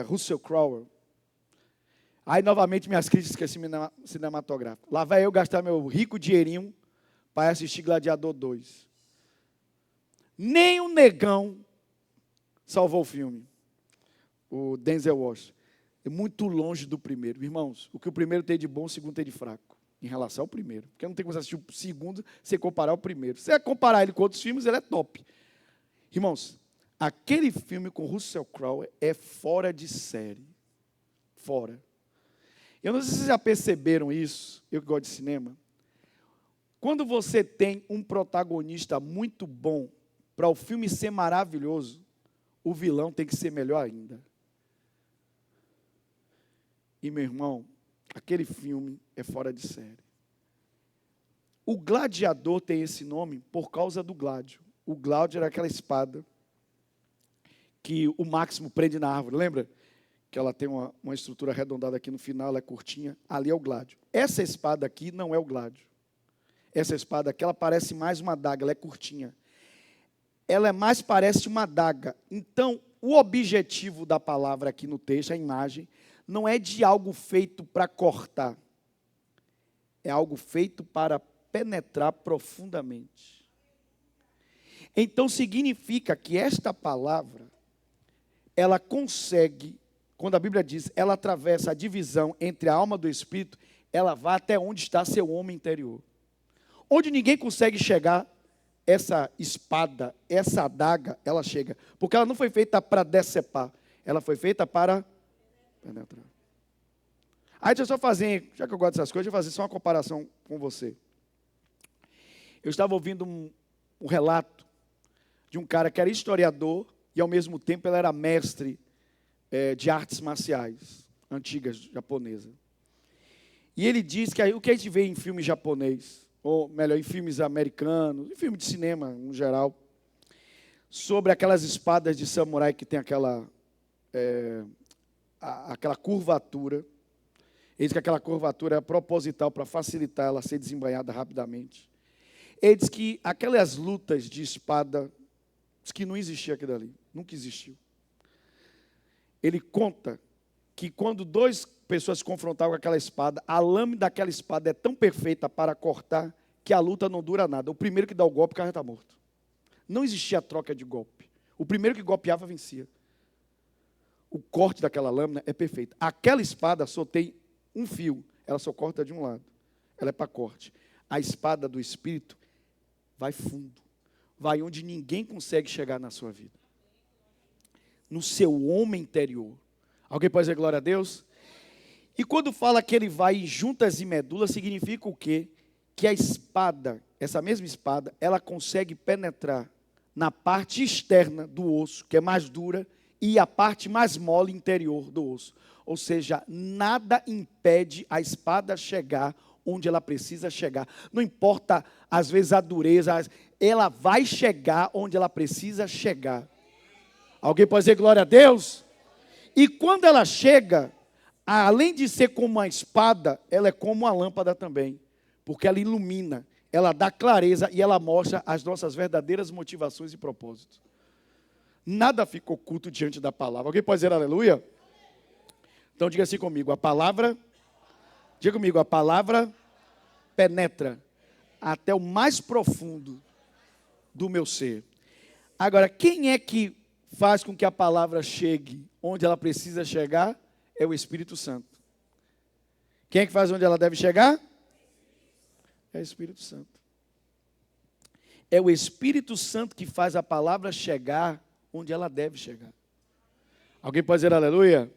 Russell Crowe, aí novamente minhas críticas cinematográficas. Lá vai eu gastar meu rico dinheirinho para assistir Gladiador 2. Nem o negão salvou o filme, o Denzel Washington. É muito longe do primeiro. Irmãos, o que o primeiro tem de bom, o segundo tem de fraco, em relação ao primeiro. Porque não tem como você assistir o segundo sem comparar o primeiro. Se você comparar ele com outros filmes, ele é top. Irmãos, aquele filme com Russell Crowe é fora de série. Fora. Eu não sei se vocês já perceberam isso, eu que gosto de cinema. Quando você tem um protagonista muito bom, para o filme ser maravilhoso, o vilão tem que ser melhor ainda. E, meu irmão, aquele filme é fora de série. O gladiador tem esse nome por causa do gládio. O gládio era aquela espada que o Máximo prende na árvore, lembra? Que ela tem uma estrutura arredondada aqui no final, ela é curtinha. Ali é o gládio. Essa espada aqui não é o gládio. Essa espada aqui, ela parece mais uma adaga, ela é curtinha. Ela mais parece uma adaga. Então, o objetivo da palavra aqui no texto, a imagem, não é de algo feito para cortar. É algo feito para penetrar profundamente. Então, significa que esta palavra, ela consegue, quando a Bíblia diz, ela atravessa a divisão entre a alma e do espírito, ela vai até onde está seu homem interior. Onde ninguém consegue chegar, essa espada, essa adaga, ela chega. Porque ela não foi feita para decepar, ela foi feita para penetrar. Aí deixa eu só fazer, já que eu gosto dessas coisas, deixa eu fazer só uma comparação com você. Eu estava ouvindo um relato de um cara que era historiador e ao mesmo tempo ele era mestre de artes marciais antigas japonesas. E ele diz que o que a gente vê em filme japonês, ou melhor, em filmes americanos, em filmes de cinema, em geral, sobre aquelas espadas de samurai que tem aquela curvatura. Ele diz que aquela curvatura é proposital para facilitar ela ser desembainhada rapidamente. Ele diz que aquelas lutas de espada, diz que não existia aquilo ali, nunca existiu. Ele conta que quando duas pessoas se confrontavam com aquela espada, a lâmina daquela espada é tão perfeita para cortar que a luta não dura nada. O primeiro que dá o golpe, o cara está morto. Não existia troca de golpe. O primeiro que golpeava, vencia. O corte daquela lâmina é perfeito. Aquela espada só tem um fio, ela só corta de um lado. Ela é para corte. A espada do Espírito vai fundo. Vai onde ninguém consegue chegar na sua vida. No seu homem interior. Alguém pode dizer glória a Deus? E quando fala que ele vai em juntas e medulas, significa o quê? Que a espada, essa mesma espada, ela consegue penetrar na parte externa do osso, que é mais dura, e a parte mais mole interior do osso. Ou seja, nada impede a espada chegar onde ela precisa chegar. Não importa, às vezes, a dureza, ela vai chegar onde ela precisa chegar. Alguém pode dizer glória a Deus? E quando ela chega, além de ser como uma espada, ela é como uma lâmpada também. Porque ela ilumina, ela dá clareza e ela mostra as nossas verdadeiras motivações e propósitos. Nada fica oculto diante da palavra. Alguém pode dizer aleluia? Então diga assim comigo, diga comigo, a palavra penetra até o mais profundo do meu ser. Agora, quem é que faz com que a palavra chegue onde ela precisa chegar? É o Espírito Santo. Quem é que faz onde ela deve chegar? É o Espírito Santo. É o Espírito Santo que faz a palavra chegar onde ela deve chegar. Alguém pode dizer aleluia?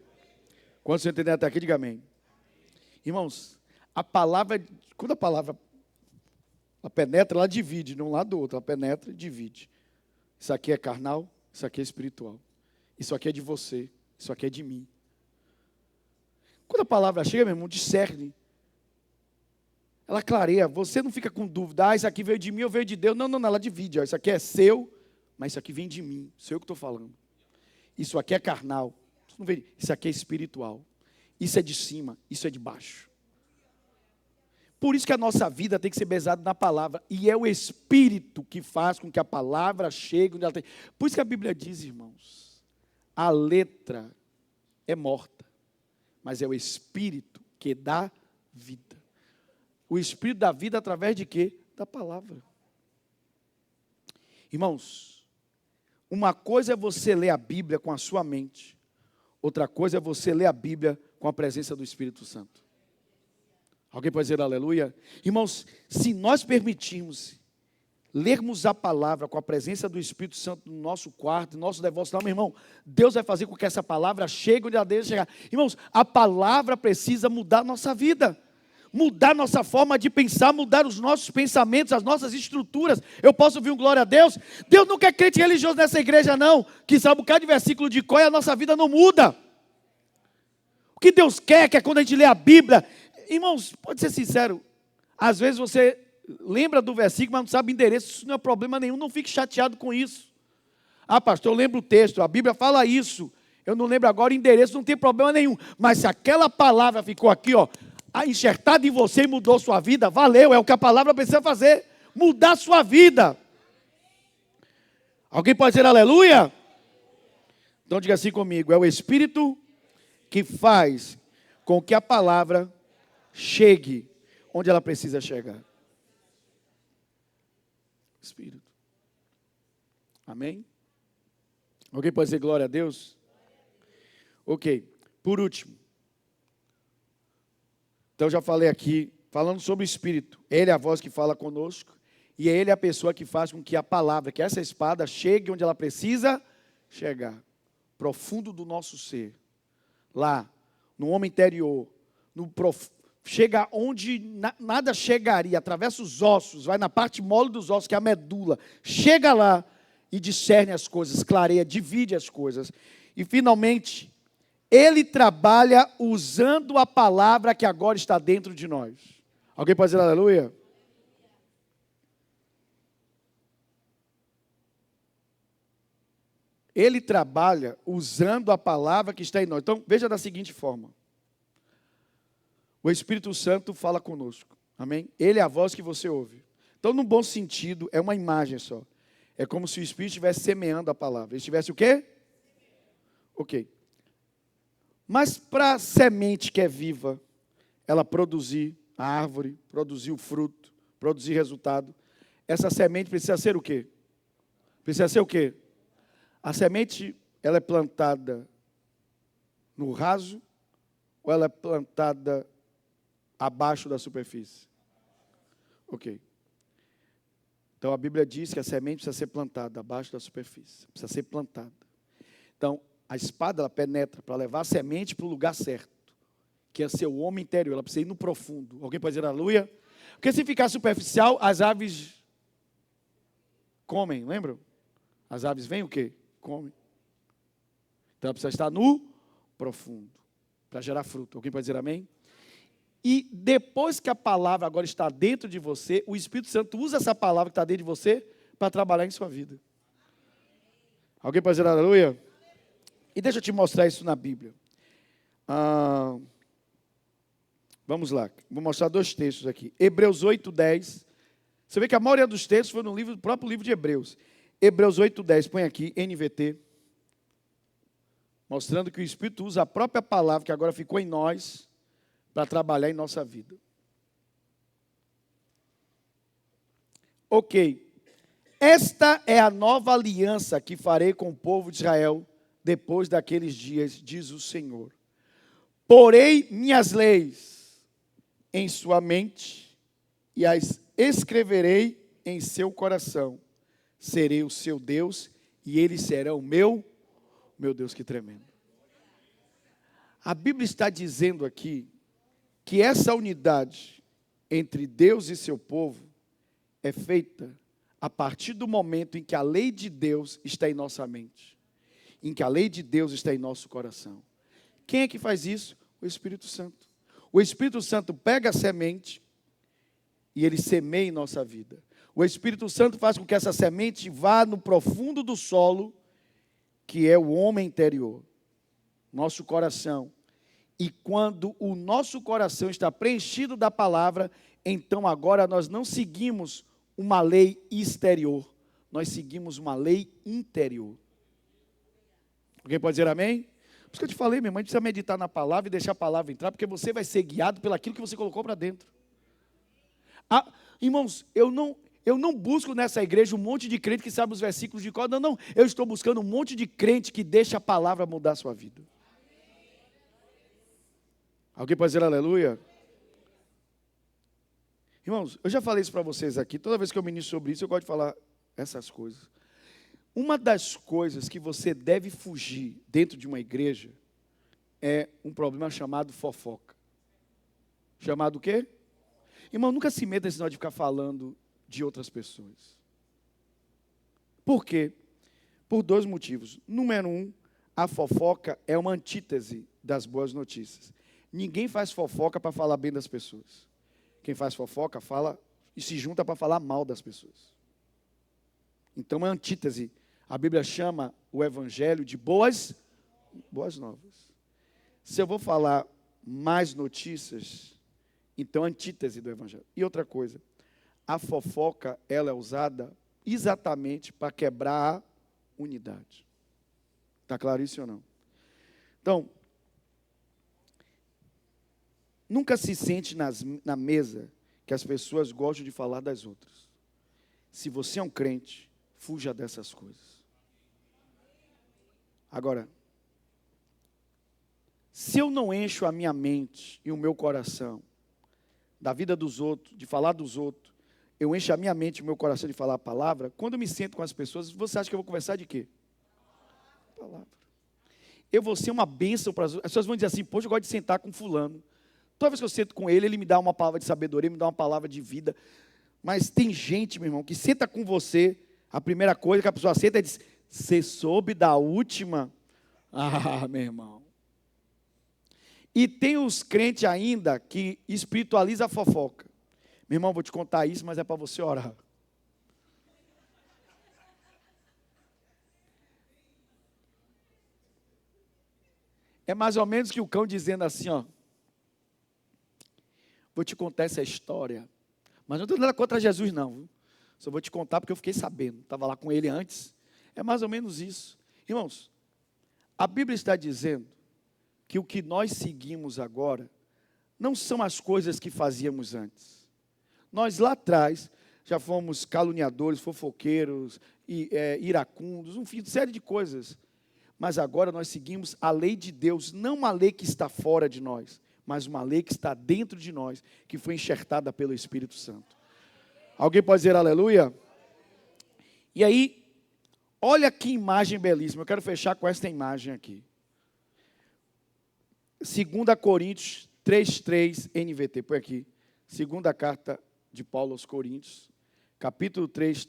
Quando você entender até aqui, diga amém. Irmãos, a palavra, quando a palavra ela penetra, ela divide de um lado do outro. Ela penetra e divide. Isso aqui é carnal, isso aqui é espiritual. Isso aqui é de você, isso aqui é de mim. Quando a palavra chega, meu irmão, discerne. Ela clareia, você não fica com dúvida, isso aqui veio de mim ou veio de Deus. Não, ela divide, isso aqui é seu, mas isso aqui vem de mim, sou eu que estou falando. Isso aqui é carnal, isso aqui é espiritual. Isso é de cima, isso é de baixo. Por isso que a nossa vida tem que ser baseada na palavra. E é o Espírito que faz com que a palavra chegue onde ela tem. Por isso que a Bíblia diz, irmãos, a letra é morta, mas é o Espírito que dá vida. O Espírito dá vida através de quê? Da palavra. Irmãos, uma coisa é você ler a Bíblia com a sua mente. Outra coisa é você ler a Bíblia com a presença do Espírito Santo. Alguém pode dizer aleluia? Irmãos, se nós permitirmos lermos a palavra com a presença do Espírito Santo no nosso quarto, no nosso devocional, meu irmão, Deus vai fazer com que essa palavra chegue onde ela deve chegar. Irmãos, a palavra precisa mudar a nossa vida, mudar nossa forma de pensar, mudar os nossos pensamentos, as nossas estruturas. Eu posso ouvir um glória a Deus? Deus não quer crente religioso nessa igreja não, que sabe um bocado de versículo de cor e a nossa vida não muda. O que Deus quer, que é quando a gente lê a Bíblia, irmãos, pode ser sincero, às vezes você lembra do versículo, mas não sabe o endereço, isso não é problema nenhum, não fique chateado com isso. Ah, pastor, eu lembro o texto, a Bíblia fala isso, eu não lembro agora o endereço, não tem problema nenhum, mas se aquela palavra ficou aqui, ó, enxertada em você e mudou sua vida, valeu, é o que a palavra precisa fazer, mudar sua vida. Alguém pode dizer aleluia? Então diga assim comigo, é o Espírito que faz com que a palavra chegue onde ela precisa chegar. Espírito. Amém? Alguém pode dizer glória a Deus? Ok, por último. Então já falei aqui, falando sobre o Espírito. Ele é a voz que fala conosco. E é Ele a pessoa que faz com que a palavra, que essa espada chegue onde ela precisa chegar. Profundo do nosso ser. Lá, no homem interior. Chega onde nada chegaria. Atravessa os ossos, vai na parte mole dos ossos, que é a medula. Chega lá e discerne as coisas, clareia, divide as coisas. E finalmente, Ele trabalha usando a palavra que agora está dentro de nós. Alguém pode dizer aleluia? Ele trabalha usando a palavra que está em nós. Então, veja da seguinte forma. O Espírito Santo fala conosco. Amém? Ele é a voz que você ouve. Então, num bom sentido, é uma imagem só. É como se o Espírito estivesse semeando a palavra. Ele estivesse o quê? Ok. Mas para a semente que é viva, ela produzir a árvore, produzir o fruto, produzir resultado, essa semente precisa ser o quê? Precisa ser o quê? A semente, ela é plantada no raso ou ela é plantada abaixo da superfície? Ok. Então a Bíblia diz que a semente precisa ser plantada abaixo da superfície. Precisa ser plantada. Então, a espada, ela penetra para levar a semente para o lugar certo, que é ser o homem interior. Ela precisa ir no profundo. Alguém pode dizer aleluia? Porque se ficar superficial, as aves comem, lembram? As aves vêm o quê? Comem. Então ela precisa estar no profundo, para gerar fruto. Alguém pode dizer amém? E depois que a palavra agora está dentro de você, o Espírito Santo usa essa palavra que está dentro de você para trabalhar em sua vida. Alguém pode dizer aleluia? E deixa eu te mostrar isso na Bíblia. Vamos lá, vou mostrar 2 textos aqui. Hebreus 8:10. Você vê que a maioria dos textos foi no próprio livro de Hebreus. Hebreus 8:10, põe aqui, NVT. Mostrando que o Espírito usa a própria palavra que agora ficou em nós para trabalhar em nossa vida. Ok. Esta é a nova aliança que farei com o povo de Israel depois daqueles dias, diz o Senhor. Porei minhas leis em sua mente e as escreverei em seu coração. Serei o seu Deus e eles serão o meu Deus, que tremendo. A Bíblia está dizendo aqui que essa unidade entre Deus e seu povo é feita a partir do momento em que a lei de Deus está em nossa mente, em que a lei de Deus está em nosso coração. Quem é que faz isso? O Espírito Santo. O Espírito Santo pega a semente e ele semeia em nossa vida. O Espírito Santo faz com que essa semente vá no profundo do solo, que é o homem interior, nosso coração. E quando o nosso coração está preenchido da palavra, então agora nós não seguimos uma lei exterior, nós seguimos uma lei interior. Alguém pode dizer amém? Por isso que eu te falei, minha irmã, a gente precisa meditar na palavra e deixar a palavra entrar, porque você vai ser guiado pelaquilo que você colocou para dentro. Irmãos, eu não busco nessa igreja um monte de crente que sabe os versículos de cor. Não. Eu estou buscando um monte de crente que deixa a palavra mudar a sua vida. Alguém pode dizer aleluia? Irmãos, eu já falei isso para vocês aqui. Toda vez que eu ministro sobre isso, eu gosto de falar essas coisas. Uma das coisas que você deve fugir dentro de uma igreja é um problema chamado fofoca. Chamado o quê? Irmão, nunca se meta nesse negócio de ficar falando de outras pessoas. Por quê? Por dois motivos. Número um, a fofoca é uma antítese das boas notícias. Ninguém faz fofoca para falar bem das pessoas. Quem faz fofoca fala e se junta para falar mal das pessoas. Então é antítese. A Bíblia chama o evangelho de boas novas. Se eu vou falar mais notícias, então é antítese do evangelho. E outra coisa, a fofoca, ela é usada exatamente para quebrar a unidade. Está claro isso ou não? Então, nunca se sente na mesa que as pessoas gostam de falar das outras. Se você é um crente, fuja dessas coisas. Agora, se eu não encho a minha mente e o meu coração da vida dos outros, de falar dos outros, eu encho a minha mente e o meu coração de falar a palavra, quando eu me sento com as pessoas, você acha que eu vou conversar de quê? Palavra. Eu vou ser uma bênção para as pessoas vão dizer assim, poxa, eu gosto de sentar com fulano. Toda vez que eu sento com ele, ele me dá uma palavra de sabedoria, me dá uma palavra de vida. Mas tem gente, meu irmão, que senta com você, a primeira coisa que a pessoa senta é diz, você soube da última? Ah, meu irmão. E tem os crentes ainda que espiritualiza a fofoca. Meu irmão, vou te contar isso, mas é para você orar. É mais ou menos que o cão dizendo assim, ó. Vou te contar essa história. Mas não estou nada contra Jesus, não. Viu? Só vou te contar porque eu fiquei sabendo. Estava lá com ele antes. É mais ou menos isso. Irmãos, a Bíblia está dizendo que o que nós seguimos agora não são as coisas que fazíamos antes. Nós lá atrás já fomos caluniadores, fofoqueiros, iracundos, enfim, uma série de coisas. Mas agora nós seguimos a lei de Deus, não uma lei que está fora de nós, mas uma lei que está dentro de nós, que foi enxertada pelo Espírito Santo. Alguém pode dizer aleluia? E aí, olha que imagem belíssima. Eu quero fechar com esta imagem aqui. 2 Coríntios 3:3 NVT, põe aqui. Segunda carta de Paulo aos Coríntios, capítulo 3,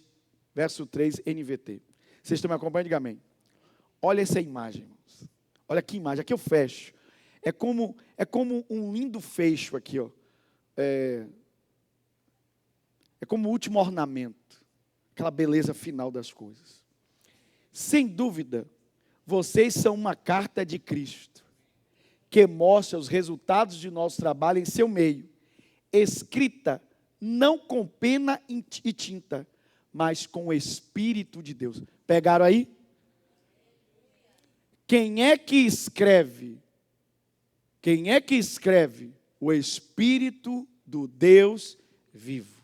verso 3 NVT. Vocês estão me acompanhando? Diga amém. Olha essa imagem, irmãos. Olha que imagem. Aqui eu fecho. É como um lindo fecho aqui, ó. É como o último ornamento. Aquela beleza final das coisas. Sem dúvida, vocês são uma carta de Cristo, que mostra os resultados de nosso trabalho em seu meio, escrita não com pena e tinta, mas com o Espírito de Deus. Pegaram aí? Quem é que escreve? Quem é que escreve? O Espírito do Deus vivo.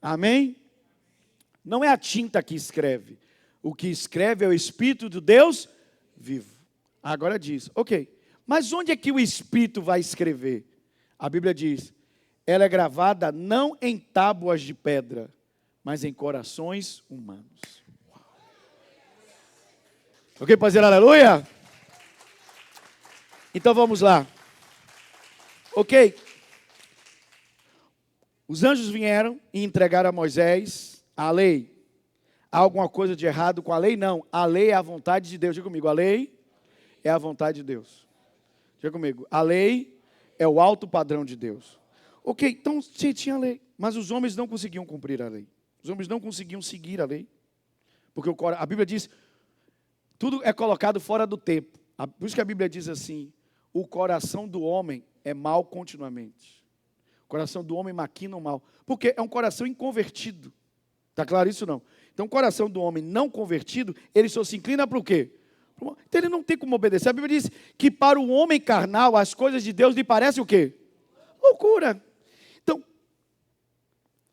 Amém? Não é a tinta que escreve. O que escreve é o Espírito do Deus vivo. Agora diz, ok, mas onde é que o Espírito vai escrever? A Bíblia diz, ela é gravada não em tábuas de pedra, mas em corações humanos. Uau. Ok, pode dizer aleluia? Então vamos lá. Ok. Os anjos vieram e entregaram a Moisés a lei. Há alguma coisa de errado com a lei? Não. A lei é a vontade de Deus. Diga comigo, a lei é a vontade de Deus. Diga comigo, a lei é o alto padrão de Deus. Ok, então tinha a lei, mas os homens não conseguiam cumprir a lei. Os homens não conseguiam seguir a lei. Porque a Bíblia diz, tudo é colocado fora do tempo. Por isso que a Bíblia diz assim, o coração do homem é mau continuamente. O coração do homem maquina o mal. Porque é um coração inconvertido. Está claro isso ou não? Então o coração do homem não convertido, ele só se inclina para o quê? Então ele não tem como obedecer. A Bíblia diz que para o homem carnal, as coisas de Deus lhe parecem o quê? Loucura. Então,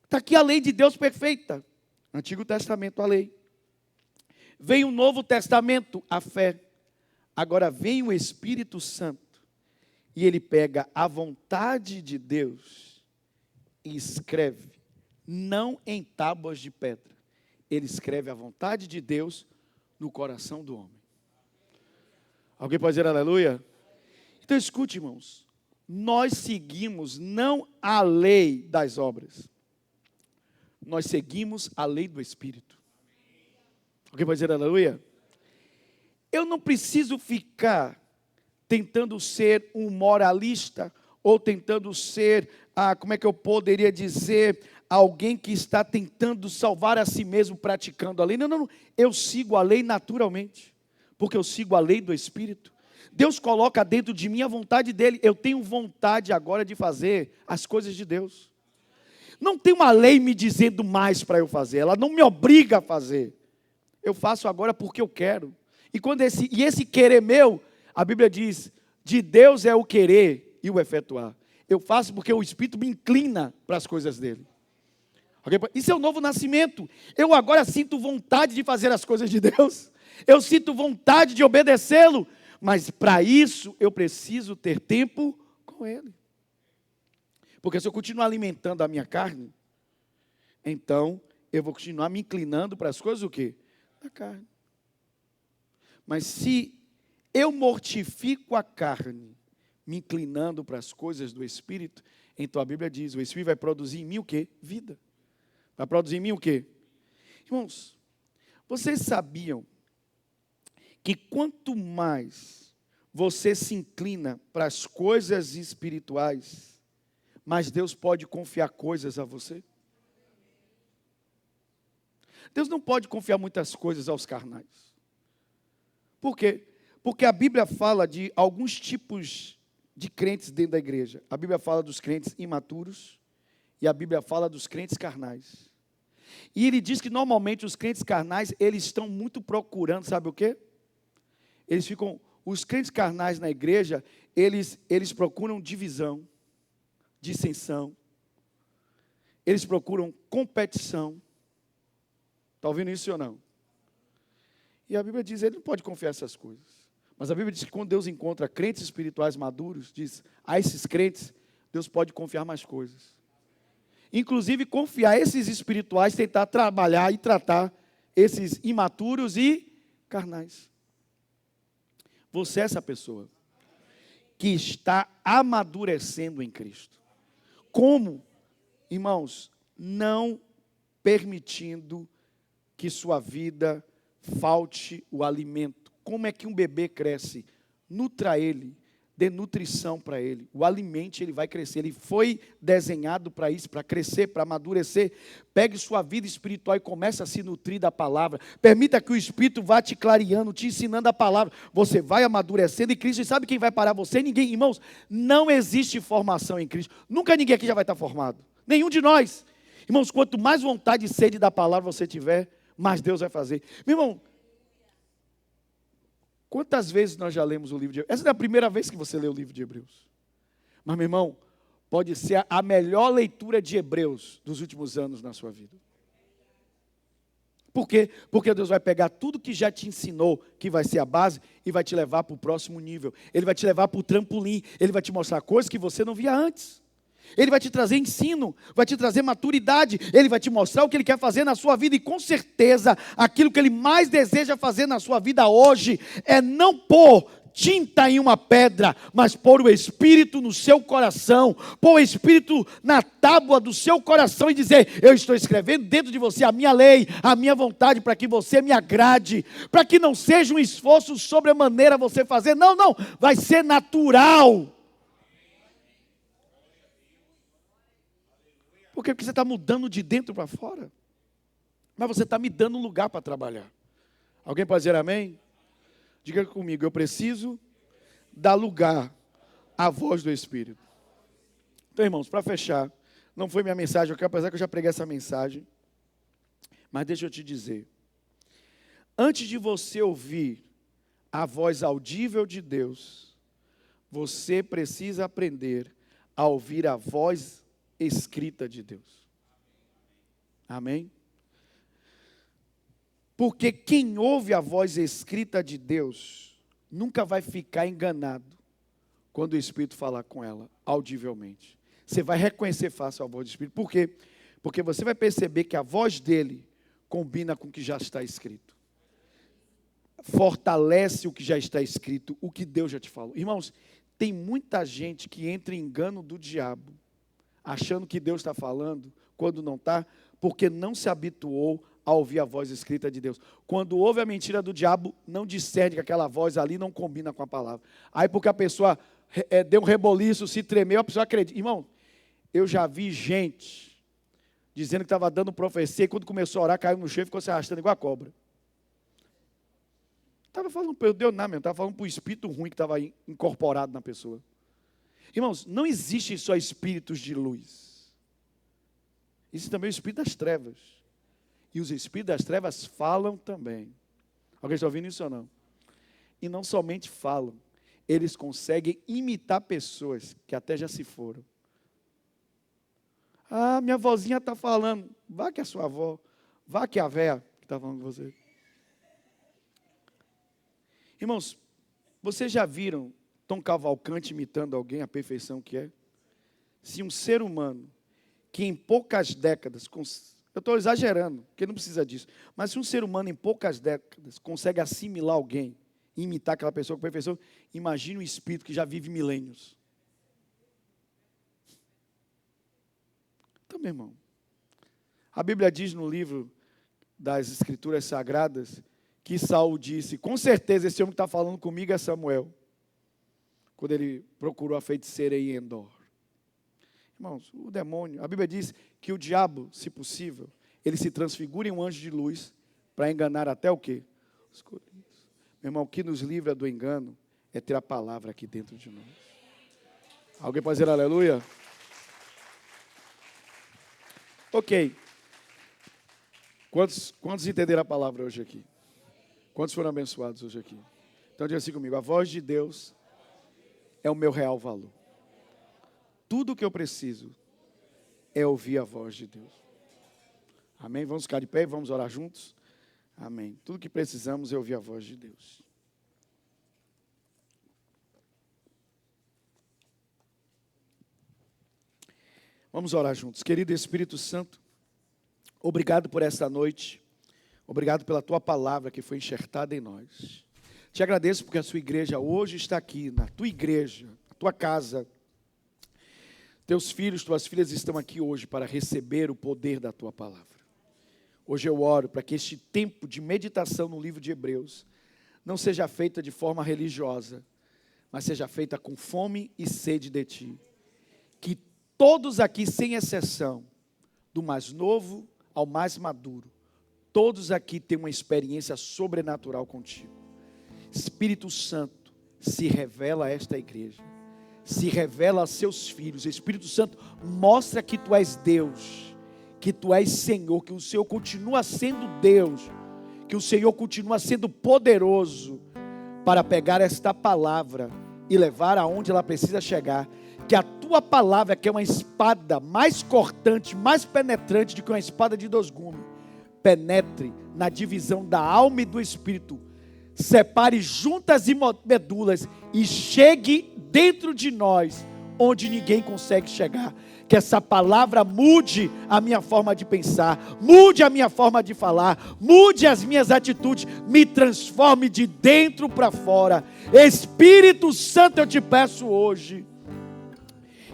está aqui a lei de Deus perfeita. Antigo Testamento, a lei. Vem o Novo Testamento, a fé. Agora vem o Espírito Santo. E ele pega a vontade de Deus e escreve, não em tábuas de pedra. Ele escreve a vontade de Deus no coração do homem. Alguém pode dizer aleluia? Então escute, irmãos. Nós seguimos não a lei das obras. Nós seguimos a lei do Espírito. Alguém pode dizer aleluia? Eu não preciso ficar tentando ser um moralista ou tentando ser, como é que eu poderia dizer, alguém que está tentando salvar a si mesmo praticando a lei. Não. Eu sigo a lei naturalmente, porque eu sigo a lei do Espírito. Deus coloca dentro de mim a vontade dEle. Eu tenho vontade agora de fazer as coisas de Deus. Não tem uma lei me dizendo mais para eu fazer. Ela não me obriga a fazer. Eu faço agora porque eu quero. E esse querer meu, a Bíblia diz, de Deus é o querer e o efetuar. Eu faço porque o Espírito me inclina para as coisas dEle. Isso é o novo nascimento. Eu agora sinto vontade de fazer as coisas de Deus. Eu sinto vontade de obedecê-lo. Mas para isso eu preciso ter tempo com Ele. Porque se eu continuar alimentando a minha carne, então eu vou continuar me inclinando para as coisas o quê? Da carne. Mas se eu mortifico a carne, me inclinando para as coisas do Espírito, então a Bíblia diz, o Espírito vai produzir em mim o quê? Vida. Vai produzir em mim o quê? Irmãos, vocês sabiam que quanto mais você se inclina para as coisas espirituais, mais Deus pode confiar coisas a você? Deus não pode confiar muitas coisas aos carnais. Por quê? Porque a Bíblia fala de alguns tipos de crentes dentro da igreja. A Bíblia fala dos crentes imaturos e a Bíblia fala dos crentes carnais. E ele diz que normalmente os crentes carnais, eles estão muito procurando, sabe o quê? Os crentes carnais na igreja, eles procuram divisão, dissensão, eles procuram competição. Está ouvindo isso ou não? E a Bíblia diz, ele não pode confiar essas coisas. Mas a Bíblia diz que quando Deus encontra crentes espirituais maduros, diz, a esses crentes, Deus pode confiar mais coisas. Inclusive confiar esses espirituais, tentar trabalhar e tratar esses imaturos e carnais. Você é essa pessoa que está amadurecendo em Cristo. Como? Irmãos, não permitindo que sua vida falte o alimento. Como é que um bebê cresce? Nutra ele, dê nutrição para ele, o alimente, ele vai crescer. Ele foi desenhado para isso, para crescer, para amadurecer. Pegue sua vida espiritual e comece a se nutrir da palavra. Permita que o Espírito vá te clareando, te ensinando a palavra. Você vai amadurecendo em Cristo. E sabe quem vai parar você? Ninguém. Irmãos, não existe formação em Cristo. Nunca ninguém aqui já vai estar formado. Nenhum de nós. Irmãos, quanto mais vontade e sede da palavra você tiver, mais Deus vai fazer. Meu irmão, quantas vezes nós já lemos o livro de Hebreus? Essa não é a primeira vez que você lê o livro de Hebreus. Mas, meu irmão, pode ser a melhor leitura de Hebreus dos últimos anos na sua vida. Por quê? Porque Deus vai pegar tudo que já te ensinou, que vai ser a base, e vai te levar para o próximo nível. Ele vai te levar para o trampolim. Ele vai te mostrar coisas que você não via antes. Ele vai te trazer ensino, vai te trazer maturidade, Ele vai te mostrar o que Ele quer fazer na sua vida, e com certeza, aquilo que Ele mais deseja fazer na sua vida hoje, é não pôr tinta em uma pedra, mas pôr o Espírito no seu coração, pôr o Espírito na tábua do seu coração e dizer, eu estou escrevendo dentro de você a minha lei, a minha vontade, para que você me agrade, para que não seja um esforço sobremaneira você fazer, não, vai ser natural. Por quê? Porque você está mudando de dentro para fora. Mas você está me dando um lugar para trabalhar. Alguém pode dizer amém? Diga comigo, eu preciso dar lugar à voz do Espírito. Então, irmãos, para fechar, não foi minha mensagem, apesar que eu já preguei essa mensagem, mas deixa eu te dizer. Antes de você ouvir a voz audível de Deus, você precisa aprender a ouvir a voz escrita de Deus. Amém? Porque quem ouve a voz escrita de Deus nunca vai ficar enganado quando o Espírito falar com ela audivelmente. Você vai reconhecer fácil a voz do Espírito. Por quê? Porque você vai perceber que a voz dele combina com o que já está escrito. Fortalece o que já está escrito, o que Deus já te falou. Irmãos, tem muita gente que entra em engano do diabo, achando que Deus está falando, quando não está, porque não se habituou a ouvir a voz escrita de Deus. Quando ouve a mentira do diabo, não discerne que aquela voz ali não combina com a palavra. Aí porque a pessoa deu um reboliço, se tremeu, a pessoa acredita. Irmão, eu já vi gente dizendo que estava dando profecia, e quando começou a orar, caiu no chão e ficou se arrastando igual a cobra. Estava falando para Deus, não, estava falando para o espírito ruim que estava incorporado na pessoa. Irmãos, não existe só espíritos de luz. Existe também o espírito das trevas. E os espíritos das trevas falam também. Alguém está ouvindo isso ou não? E não somente falam, eles conseguem imitar pessoas que até já se foram. Ah, minha vozinha está falando. Vá que é a sua avó. Vá que é a véia que está falando com você. Irmãos, vocês já viram Tom Cavalcante imitando alguém, a perfeição que é? Se um ser humano que em poucas décadas, eu estou exagerando, porque não precisa disso, mas se um ser humano em poucas décadas consegue assimilar alguém, imitar aquela pessoa com perfeição, imagine um espírito que já vive milênios. Então, meu irmão, a Bíblia diz no livro das Escrituras Sagradas, que Saul disse, com certeza esse homem que está falando comigo é Samuel, quando ele procurou a feiticeira em Endor. Irmãos, o demônio, a Bíblia diz que o diabo, se possível, ele se transfigura em um anjo de luz para enganar até o quê? Os escolhidos. Meu irmão, o que nos livra do engano é ter a palavra aqui dentro de nós. Alguém pode dizer aleluia? Ok. Quantos entenderam a palavra hoje aqui? Quantos foram abençoados hoje aqui? Então diga assim comigo, a voz de Deus é o meu real valor. Tudo o que eu preciso é ouvir a voz de Deus. Amém? Vamos ficar de pé e vamos orar juntos? Amém. Tudo que precisamos é ouvir a voz de Deus. Vamos orar juntos. Querido Espírito Santo, obrigado por esta noite. Obrigado pela tua palavra que foi enxertada em nós. Te agradeço porque a sua igreja hoje está aqui, na tua igreja, na tua casa. Teus filhos, tuas filhas estão aqui hoje para receber o poder da tua palavra. Hoje eu oro para que este tempo de meditação no livro de Hebreus não seja feita de forma religiosa, mas seja feita com fome e sede de ti. Que todos aqui, sem exceção, do mais novo ao mais maduro, todos aqui têm uma experiência sobrenatural contigo. Espírito Santo, se revela a esta igreja. Se revela a seus filhos. Espírito Santo, mostra que tu és Deus. Que tu és Senhor. Que o Senhor continua sendo Deus. Que o Senhor continua sendo poderoso para pegar esta palavra e levar aonde ela precisa chegar. Que a tua palavra, que é uma espada mais cortante, mais penetrante do que uma espada de 2 gumes, penetre na divisão da alma e do espírito, separe juntas e medulas e chegue dentro de nós, onde ninguém consegue chegar. Que essa palavra mude a minha forma de pensar, mude a minha forma de falar, mude as minhas atitudes, me transforme de dentro para fora. Espírito Santo, eu te peço hoje,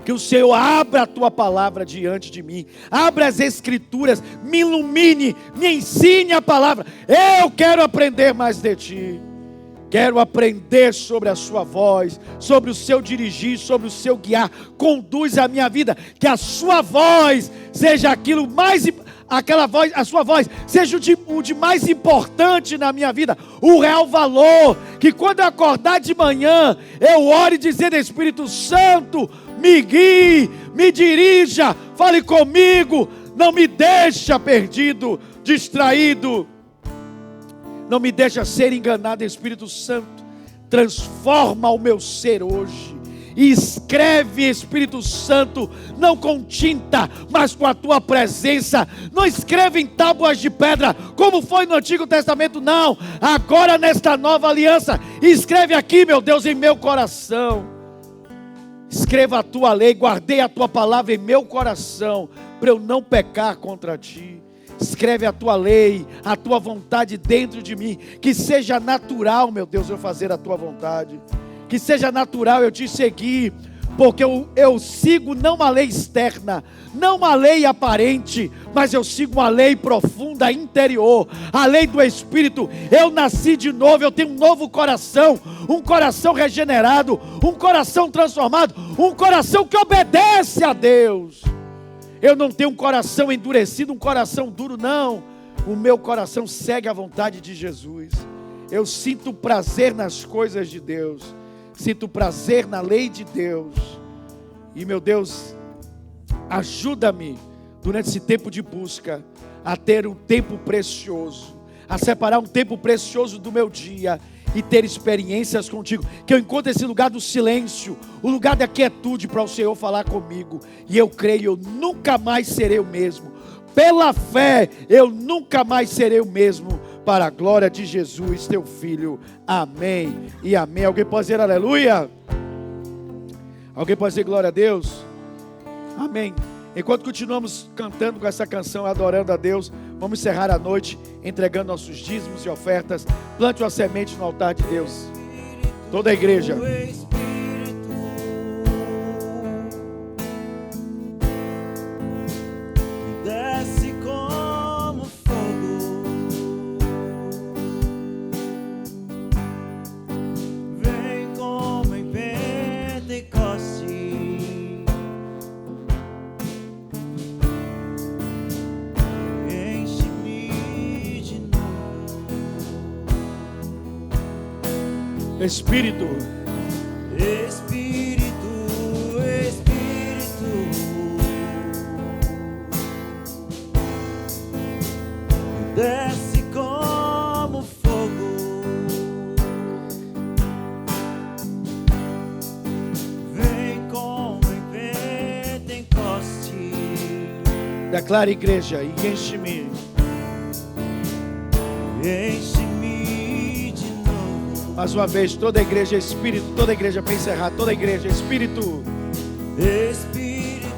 que o Senhor abra a tua palavra diante de mim, abra as escrituras, me ilumine, me ensine a palavra. Eu quero aprender mais de ti, quero aprender sobre a sua voz, sobre o seu dirigir, sobre o seu guiar. Conduz a minha vida, que a sua voz seja aquilo mais, aquela voz, a sua voz seja o de mais importante na minha vida, o real valor. Que quando eu acordar de manhã, eu ore dizendo: Espírito Santo, me guie, me dirija, fale comigo, não me deixa perdido, distraído, não me deixa ser enganado. Espírito Santo, transforma o meu ser hoje, e escreve, Espírito Santo, não com tinta, mas com a tua presença. Não escreve em tábuas de pedra, como foi no Antigo Testamento, não. Agora nesta nova aliança, escreve aqui, meu Deus, em meu coração. Escreva a tua lei, guardei a tua palavra em meu coração, para eu não pecar contra ti. Escreve a tua lei, a tua vontade dentro de mim. Que seja natural, meu Deus, eu fazer a tua vontade. Que seja natural eu te seguir. Porque eu sigo não uma lei externa, não uma lei aparente, mas eu sigo uma lei profunda, interior, a lei do Espírito. Eu nasci de novo, eu tenho um novo coração, um coração regenerado, um coração transformado, um coração que obedece a Deus. Eu não tenho um coração endurecido, um coração duro, não. O meu coração segue a vontade de Jesus. Eu sinto prazer nas coisas de Deus, sinto prazer na lei de Deus. E meu Deus, ajuda-me durante esse tempo de busca a ter um tempo precioso, a separar um tempo precioso do meu dia e ter experiências contigo, que eu encontre esse lugar do silêncio, o lugar da quietude para o Senhor falar comigo. E eu creio, eu nunca mais serei o mesmo. Pela fé, eu nunca mais serei o mesmo, para a glória de Jesus, teu Filho. Amém e amém. Alguém pode dizer aleluia? Alguém pode dizer glória a Deus? Amém. Enquanto continuamos cantando com essa canção, adorando a Deus, vamos encerrar a noite entregando nossos dízimos e ofertas. Plante uma semente no altar de Deus. Toda a igreja. Espírito, Espírito, Espírito, desce como fogo, vem como em Pentecoste. declara igreja e enche-me. Mais uma vez, toda a igreja, Espírito, toda a igreja, para encerrar, toda a igreja, Espírito, Espírito,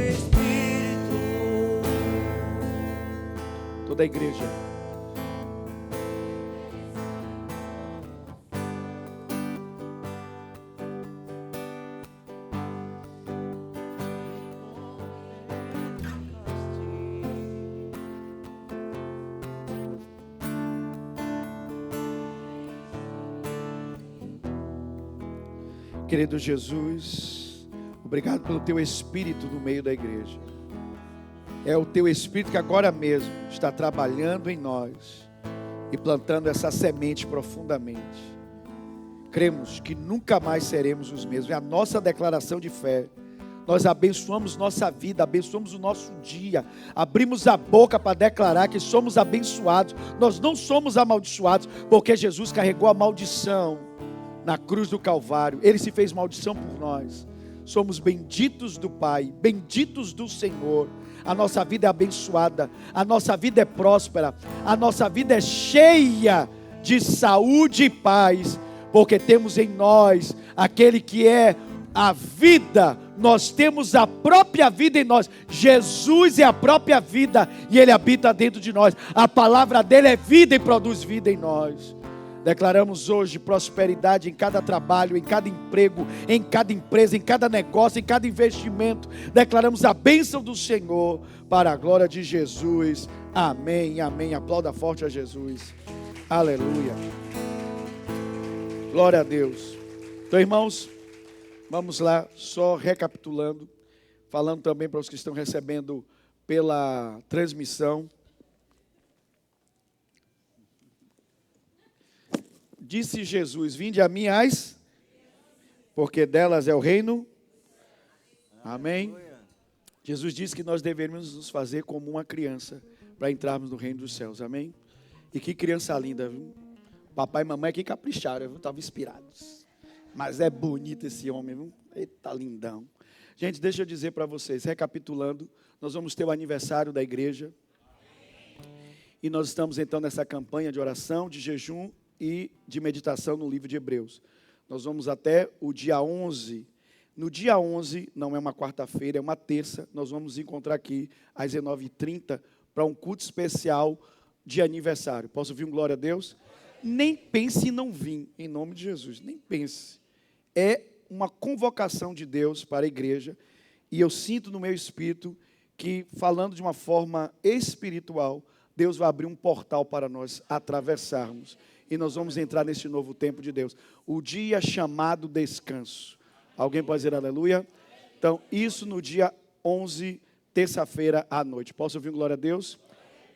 Espírito, toda a igreja. Querido Jesus, obrigado pelo teu Espírito no meio da igreja. É o teu Espírito que agora mesmo está trabalhando em nós e plantando essa semente profundamente. Cremos que nunca mais seremos os mesmos. É a nossa declaração de fé. Nós abençoamos nossa vida, abençoamos o nosso dia, abrimos a boca para declarar que somos abençoados. Nós não somos amaldiçoados, porque Jesus carregou a maldição na cruz do Calvário. Ele se fez maldição por nós. Somos benditos do Pai, benditos do Senhor. A nossa vida é abençoada, a nossa vida é próspera, a nossa vida é cheia de saúde e paz, porque temos em nós aquele que é a vida. Nós temos a própria vida em nós. Jesus é a própria vida e Ele habita dentro de nós. A palavra dele é vida e produz vida em nós. Declaramos hoje prosperidade em cada trabalho, em cada emprego, em cada empresa, em cada negócio, em cada investimento. Declaramos a bênção do Senhor para a glória de Jesus. Amém, amém. Aplauda forte a Jesus. Aleluia. Glória a Deus. Então, irmãos, vamos lá, só recapitulando, falando também para os que estão recebendo pela transmissão. Disse Jesus: vinde a mim porque delas é o reino. Amém. Jesus disse que nós deveríamos nos fazer como uma criança para entrarmos no reino dos céus. Amém. E que criança linda, viu? Papai e mamãe aqui capricharam, viu? Estavam inspirados. Mas é bonito esse homem, viu? Eita, lindão. Gente, deixa eu dizer para vocês, recapitulando, nós vamos ter o aniversário da igreja. E nós estamos então nessa campanha de oração, de jejum e de meditação no livro de Hebreus. Nós vamos até o dia 11 No dia 11, não é uma quarta-feira, é uma terça, nós vamos nos encontrar aqui às 19h30 para um culto especial de aniversário. Posso ouvir um glória a Deus? Nem pense em não vir, em nome de Jesus, nem pense. É uma convocação de Deus para a igreja, e eu sinto no meu espírito que, falando de uma forma espiritual, Deus vai abrir um portal para nós atravessarmos, e nós vamos entrar nesse novo tempo de Deus. O dia chamado descanso. Alguém pode dizer aleluia? Então, isso no dia 11, terça-feira à noite. Posso ouvir glória a Deus?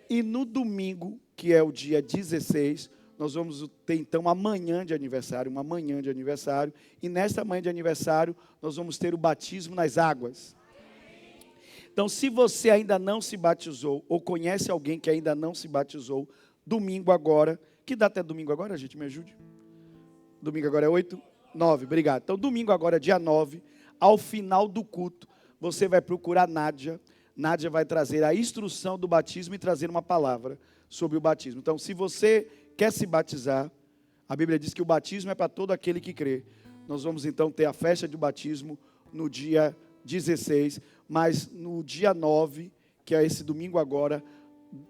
E no domingo, que é o dia 16, nós vamos ter então uma manhã de aniversário, e nesta manhã de aniversário, nós vamos ter o batismo nas águas. Então, se você ainda não se batizou, ou conhece alguém que ainda não se batizou, domingo agora, que data é domingo agora, gente, me ajude? Domingo agora é 8? 9, obrigado. Então, domingo agora, dia 9, ao final do culto, você vai procurar Nádia. Nádia vai trazer a instrução do batismo e trazer uma palavra sobre o batismo. Então, se você quer se batizar, a Bíblia diz que o batismo é para todo aquele que crê. Nós vamos então ter a festa de batismo no dia 16, mas no dia 9, que é esse domingo agora,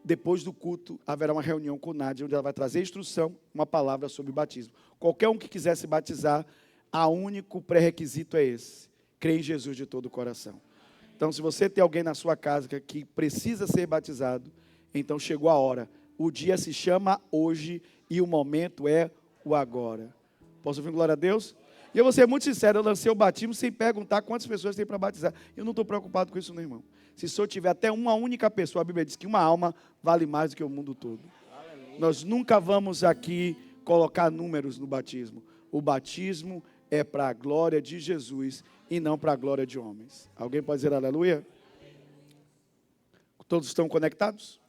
depois do culto, haverá uma reunião com Nádia, onde ela vai trazer instrução, uma palavra sobre o batismo. Qualquer um que quiser se batizar, o único pré-requisito é esse: crer em Jesus de todo o coração. Então, se você tem alguém na sua casa que precisa ser batizado, então chegou a hora. O dia se chama hoje e o momento é o agora. Posso ouvir glória a Deus? E eu vou ser muito sincero, eu lancei o batismo sem perguntar quantas pessoas tem para batizar. Eu não estou preocupado com isso, não, irmão. Se só tiver até uma única pessoa, a Bíblia diz que uma alma vale mais do que o mundo todo. Aleluia. Nós nunca vamos aqui colocar números no batismo. O batismo é para a glória de Jesus e não para a glória de homens. Alguém pode dizer aleluia? Todos estão conectados?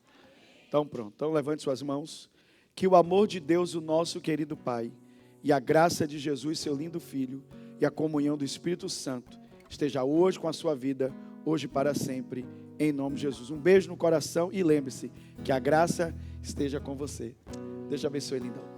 Então pronto, então levante suas mãos. Que o amor de Deus, o nosso querido Pai, e a graça de Jesus, seu lindo Filho, e a comunhão do Espírito Santo, esteja hoje com a sua vida, hoje e para sempre, em nome de Jesus. Um beijo no coração e lembre-se que a graça esteja com você. Deus te abençoe, linda.